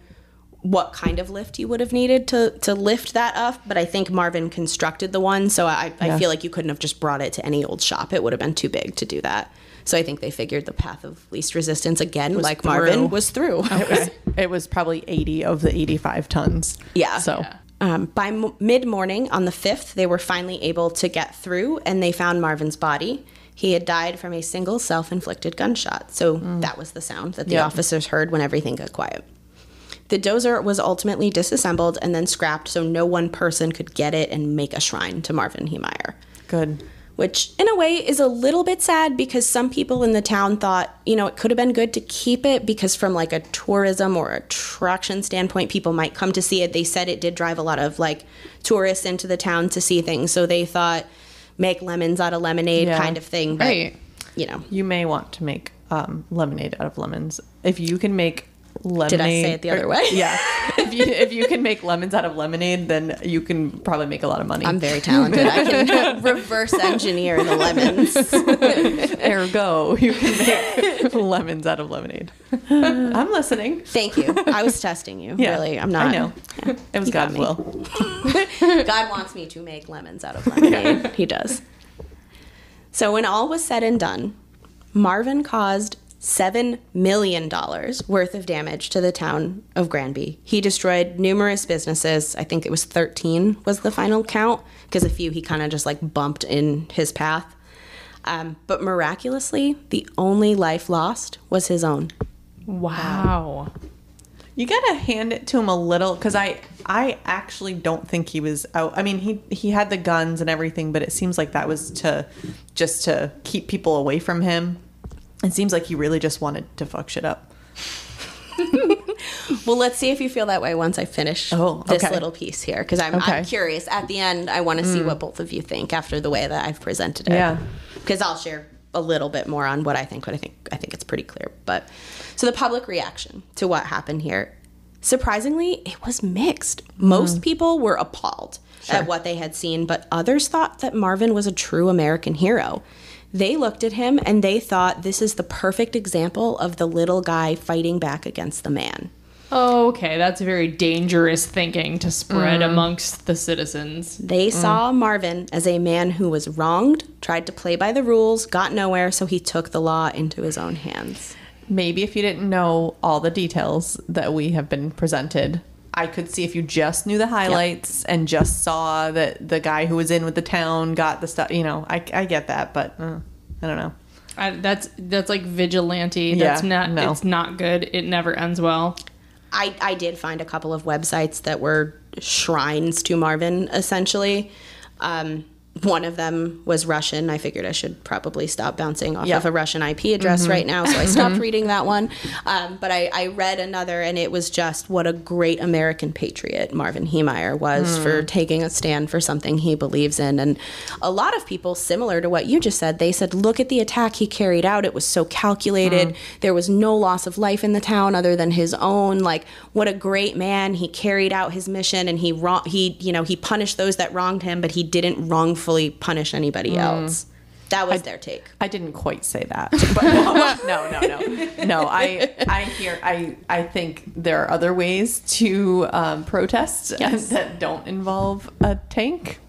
what kind of lift you would have needed to lift that up, but I think Marvin constructed the one, so I feel like you couldn't have just brought it to any old shop. It would have been too big to do that. So I think they figured the path of least resistance again, like through. Marvin, was through. Okay. It was probably 80 of the 85 tons. Yeah. So. Yeah. By mid-morning on the 5th, they were finally able to get through, and they found Marvin's body. He had died from a single self-inflicted gunshot. So that was the sound that the officers heard when everything got quiet. The dozer was ultimately disassembled and then scrapped so no one person could get it and make a shrine to Marvin Heemeyer. Good. Which, in a way, is a little bit sad because some people in the town thought, you know, it could have been good to keep it because from, like, a tourism or attraction standpoint, people might come to see it. They said it did drive a lot of, like, tourists into the town to see things. So they thought make lemons out of lemonade kind of thing. But, Right. you know. You may want to make lemonade out of lemons. If you can make lemonade. Did I say it the other way? Yeah. If you can make lemons out of lemonade, then you can probably make a lot of money. I'm very talented. I can reverse engineer the lemons. Ergo, you can make lemons out of lemonade. I'm listening. Thank you. I was testing you. Yeah, Really. I'm not. I know. Yeah. It was You got God's me. will. God wants me to make lemons out of lemonade. He does. So when all was said and done, Marvin caused $7 million worth of damage to the town of Granby. He destroyed numerous businesses. I think it was 13 was the final count, because a few he kind of just like bumped in his path. But miraculously, the only life lost was his own. Wow. You gotta hand it to him a little, because I actually don't think he was out. I mean, he had the guns and everything, but it seems like that was to keep people away from him. It seems like he really just wanted to fuck shit up. Well, let's see if you feel that way once I finish this little piece here, because I'm curious. At the end, I want to see what both of you think after the way that I've presented it. Yeah. Because I'll share a little bit more on what I think, but I think it's pretty clear. But so the public reaction to what happened here, surprisingly, it was mixed. Most people were appalled at what they had seen, but others thought that Marvin was a true American hero. They looked at him and they thought this is the perfect example of the little guy fighting back against the man. Oh, okay. That's very dangerous thinking to spread amongst the citizens. They saw Marvin as a man who was wronged, tried to play by the rules, got nowhere, so he took the law into his own hands. Maybe if you didn't know all the details that we have been presented, I could see if you just knew the highlights and just saw that the guy who was in with the town got the stuff, you know, I get that, but I don't know. That's like vigilante. That's it's not good. It never ends well. I did find a couple of websites that were shrines to Marvin, essentially. One of them was Russian. I figured I should probably stop bouncing off of a Russian IP address right now, so I stopped reading that one. But I read another, and it was just what a great American patriot Marvin Heemeyer was for taking a stand for something he believes in. And a lot of people, similar to what you just said, they said, look at the attack he carried out. It was so calculated. There was no loss of life in the town other than his own. Like, what a great man. He carried out his mission, and he punished those that wronged him, but he didn't wrongfully punish anybody else. That was their take. I didn't quite say that. But no. I think there are other ways to protest that don't involve a tank.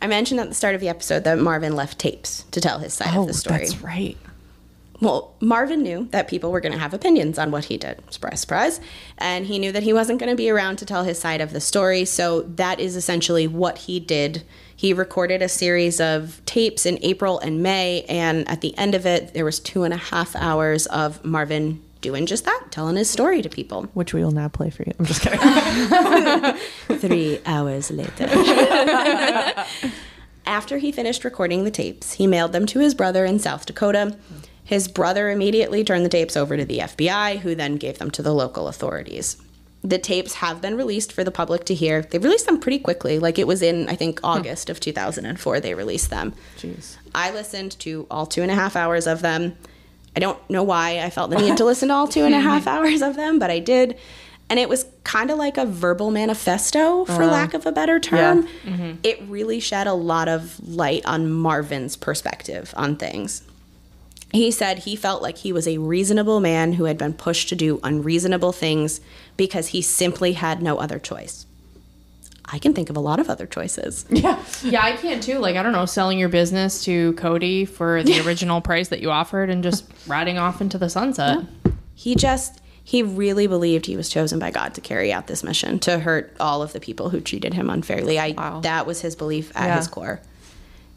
I mentioned at the start of the episode that Marvin left tapes to tell his side of the story. That's right. Well, Marvin knew that people were going to have opinions on what he did. Surprise, surprise. And he knew that he wasn't going to be around to tell his side of the story. So that is essentially what he did. He recorded a series of tapes in April and May. And at the end of it, there was 2.5 hours of Marvin doing just that, telling his story to people. Which we will now play for you. I'm just kidding. 3 hours later. After he finished recording the tapes, he mailed them to his brother in South Dakota. His brother immediately turned the tapes over to the FBI, who then gave them to the local authorities. The tapes have been released for the public to hear. They released them pretty quickly. Like, it was in, I think, August of 2004 they released them. Jeez. I listened to all 2.5 hours of them. I don't know why I felt the need to listen to all 2.5 hours of them, but I did. And it was kind of like a verbal manifesto, for lack of a better term. Yeah. It really shed a lot of light on Marvin's perspective on things. He said he felt like he was a reasonable man who had been pushed to do unreasonable things because he simply had no other choice. I can think of a lot of other choices. Yeah, I can too. Like, I don't know, selling your business to Cody for the original price that you offered and just riding off into the sunset. Yeah. He really believed he was chosen by God to carry out this mission, to hurt all of the people who treated him unfairly. That was his belief at his core.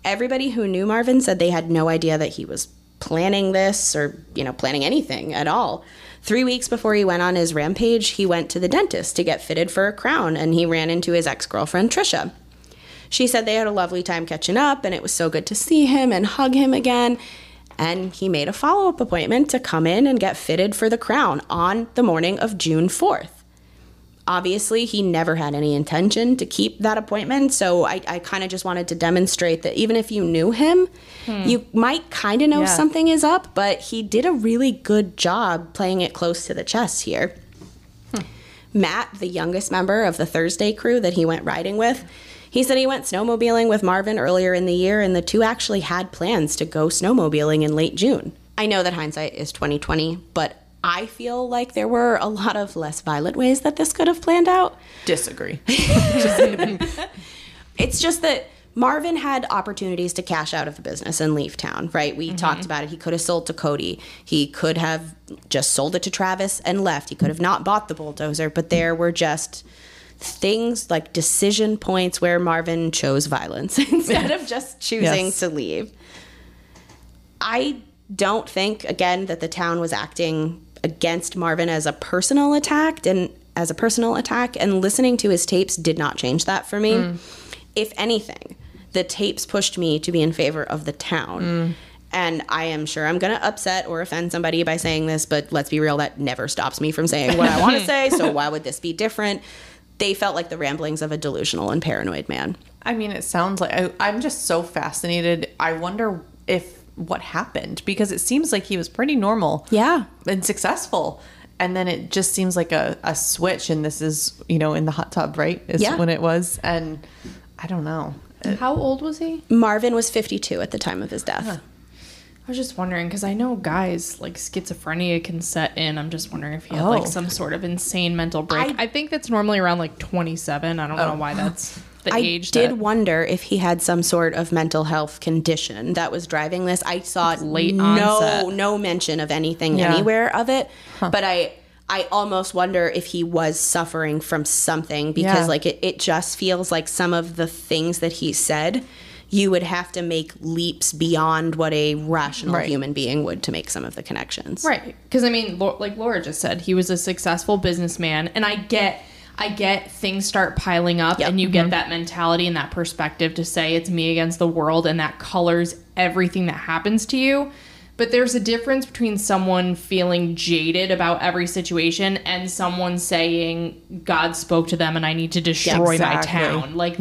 Everybody who knew Marvin said they had no idea that he was planning this or, planning anything at all. 3 weeks before he went on his rampage, he went to the dentist to get fitted for a crown, and he ran into his ex-girlfriend, Trisha. She said they had a lovely time catching up, and it was so good to see him and hug him again. And he made a follow-up appointment to come in and get fitted for the crown on the morning of June 4th. Obviously, he never had any intention to keep that appointment, so I kind of just wanted to demonstrate that even if you knew him, you might kind of know something is up, but he did a really good job playing it close to the chest here. Matt, the youngest member of the Thursday crew that he went riding with, he said he went snowmobiling with Marvin earlier in the year, and the two actually had plans to go snowmobiling in late June. I know that hindsight is 20/20, but I feel like there were a lot of less violent ways that this could have planned out. Disagree. It's just that Marvin had opportunities to cash out of the business and leave town, right? We talked about it. He could have sold to Cody. He could have just sold it to Travis and left. He could have not bought the bulldozer, but there were just things like decision points where Marvin chose violence instead of just choosing to leave. I don't think, again, that the town was acting against Marvin as a personal attack, and listening to his tapes did not change that for me. If anything, the tapes pushed me to be in favor of the town. And I am sure I'm going to upset or offend somebody by saying this, but let's be real, that never stops me from saying what I want to say, so why would this be different? They felt like the ramblings of a delusional and paranoid man. I mean, it sounds like I'm just so fascinated. I wonder what happened, because it seems like he was pretty normal and successful, and then it just seems like a switch, and this is in the hot tub, right? When it was. And I don't know. How old was he? Marvin was 52 at the time of his death. I was just wondering, because I know guys like schizophrenia can set in. I'm just wondering if he had like some sort of insane mental break. I think that's normally around like 27. I don't know why that's the age. I did wonder if he had some sort of mental health condition that was driving this. I saw late onset. No mention of anything anywhere of it, but I almost wonder if he was suffering from something, because like it just feels like some of the things that he said you would have to make leaps beyond what a rational human being would to make some of the connections. Right. Because, I mean, like Laura just said, he was a successful businessman. And I get things start piling up and you get that mentality and that perspective to say it's me against the world, and that colors everything that happens to you. But there's a difference between someone feeling jaded about every situation and someone saying God spoke to them and I need to destroy my town. Like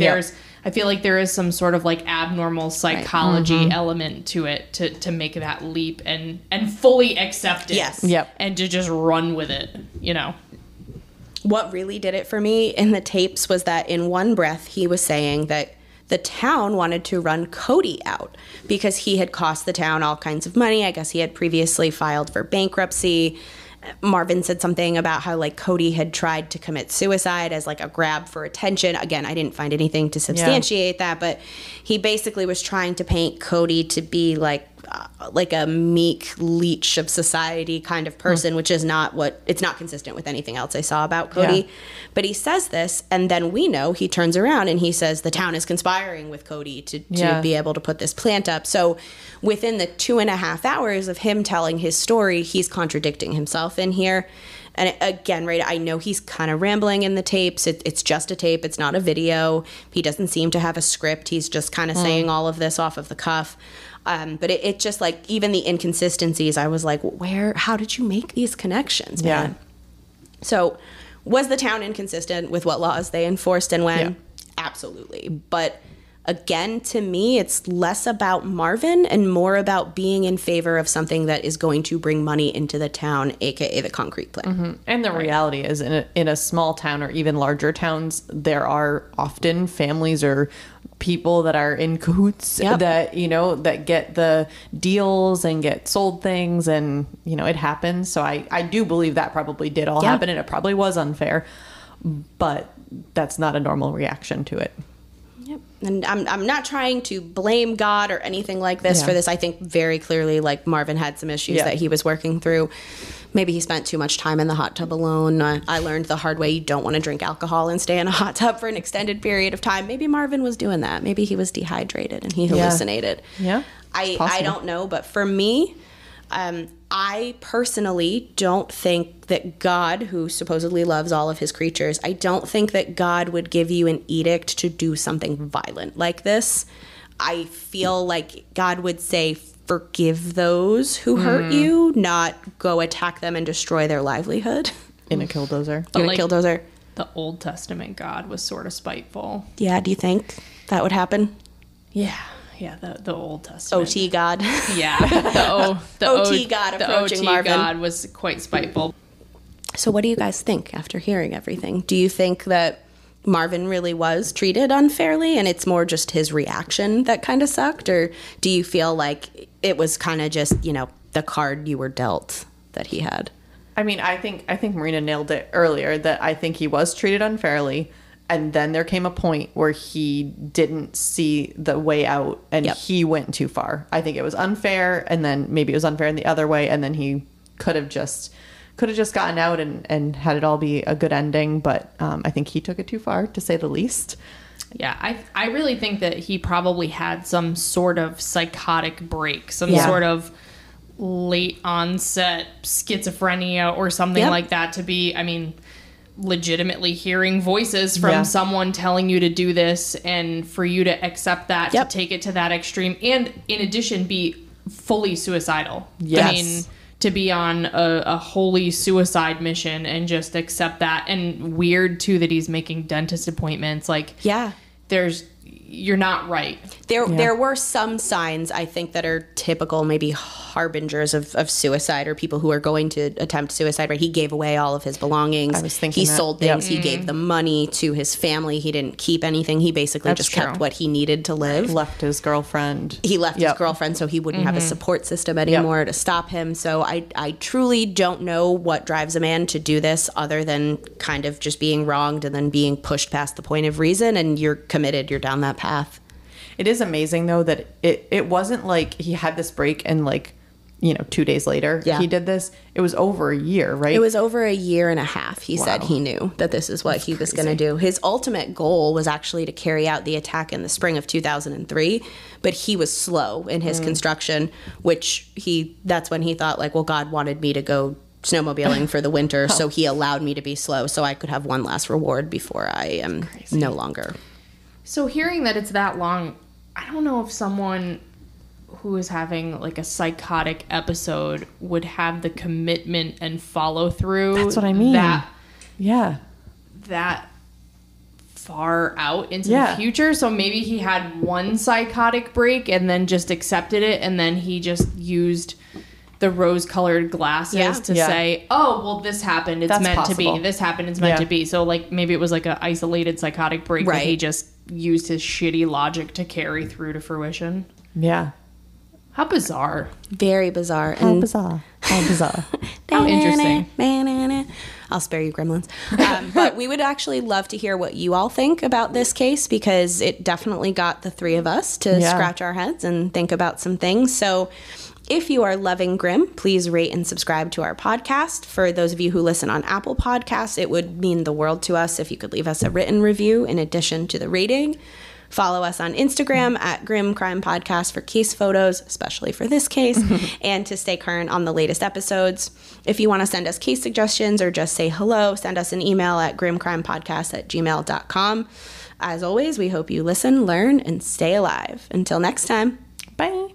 I feel like there is some sort of like abnormal psychology element to it to make that leap and fully accept it. Yes. Yep. And to just run with it, you know. What really did it for me in the tapes was that in one breath he was saying that the town wanted to run Cody out because he had cost the town all kinds of money. I guess he had previously filed for bankruptcy. Marvin said something about how like Cody had tried to commit suicide as like a grab for attention. Again, I didn't find anything to substantiate that, but he basically was trying to paint Cody to be like a meek leech of society kind of person, which is not it's not consistent with anything else I saw about Cody. Yeah. But he says this, and then we know he turns around and he says the town is conspiring with Cody to be able to put this plant up. So within the 2.5 hours of him telling his story, he's contradicting himself in here. And again, right, I know he's kind of rambling in the tapes. It's just a tape. It's not a video. He doesn't seem to have a script. He's just kind of saying all of this off of the cuff. But it just like, even the inconsistencies, I was like, how did you make these connections, man? Yeah. So was the town inconsistent with what laws they enforced and when? Yeah. Absolutely. But again, to me, it's less about Marvin and more about being in favor of something that is going to bring money into the town, aka the concrete plant. Mm-hmm. And the reality is in a small town or even larger towns, there are often families or people that are in cahoots that, that get the deals and get sold things, and, it happens. So I do believe that probably did all happen, and it probably was unfair, but that's not a normal reaction to it. Yep. And I'm not trying to blame God or anything like this for this. I think very clearly, like, Marvin had some issues that he was working through. Maybe he spent too much time in the hot tub alone. I learned the hard way you don't want to drink alcohol and stay in a hot tub for an extended period of time. Maybe Marvin was doing that. Maybe he was dehydrated and he hallucinated. Yeah. I don't know, but for me, I personally don't think that God, who supposedly loves all of his creatures, I don't think that God would give you an edict to do something violent like this. I feel like God would say, forgive those who hurt you, not go attack them and destroy their livelihood. In a killdozer. But like, killdozer. The Old Testament God was sort of spiteful. Yeah, do you think that would happen? Yeah. Yeah, the Old Testament. OT God. Yeah. The OT God approaching OT Marvin. God was quite spiteful. So what do you guys think after hearing everything? Do you think that Marvin really was treated unfairly and it's more just his reaction that kind of sucked? Or do you feel like it was kind of just, the card you were dealt that he had? I mean, I think Marina nailed it earlier, that I think he was treated unfairly. And then there came a point where he didn't see the way out, and he went too far. I think it was unfair, and then maybe it was unfair in the other way, and then he could have just gotten out and had it all be a good ending. But I think he took it too far, to say the least. Yeah, I really think that he probably had some sort of psychotic break, some sort of late onset schizophrenia or something like that, to be, legitimately hearing voices from someone telling you to do this, and for you to accept that, to take it to that extreme, and in addition be fully suicidal. Yes. To be on a holy suicide mission and just accept that. And weird too that he's making dentist appointments. Like, you're not right. There were some signs, I think, that are typical, maybe harbingers of suicide, or people who are going to attempt suicide. Right? He gave away all of his belongings. I was thinking he sold things. He gave the money to his family. He didn't keep anything. He basically kept what he needed to live. Left his girlfriend. He left his girlfriend so he wouldn't have a support system anymore to stop him. So I truly don't know what drives a man to do this, other than kind of just being wronged and then being pushed past the point of reason, and you're committed. You're down that path. It is amazing, though, that it wasn't like he had this break and, like, 2 days later he did this. It was over a year, right? It was over a year and a half. He said he knew that this is what he was going to do. His ultimate goal was actually to carry out the attack in the spring of 2003, but he was slow in his construction, which that's when he thought, like, well, God wanted me to go snowmobiling for the winter, so he allowed me to be slow so I could have one last reward before I am no longer. So hearing that it's that long, I don't know if someone who is having like a psychotic episode would have the commitment and follow through. That's what I mean. That far out into the future. So maybe he had one psychotic break and then just accepted it, and then he just used the rose-colored glasses to say, oh, well, this happened, it's meant to be. This happened, it's meant to be. So like maybe it was like an isolated psychotic break that he just used his shitty logic to carry through to fruition. Yeah. How bizarre. Very bizarre. How bizarre. How interesting. I'll spare you, gremlins. But we would actually love to hear what you all think about this case, because it definitely got the three of us to scratch our heads and think about some things. So if you are loving Grimm, please rate and subscribe to our podcast. For those of you who listen on Apple Podcasts, it would mean the world to us if you could leave us a written review in addition to the rating. Follow us on Instagram at Grimm Crime Podcast for case photos, especially for this case, and to stay current on the latest episodes. If you want to send us case suggestions or just say hello, send us an email at grimmcrimepodcast@gmail.com. As always, we hope you listen, learn, and stay alive. Until next time, bye.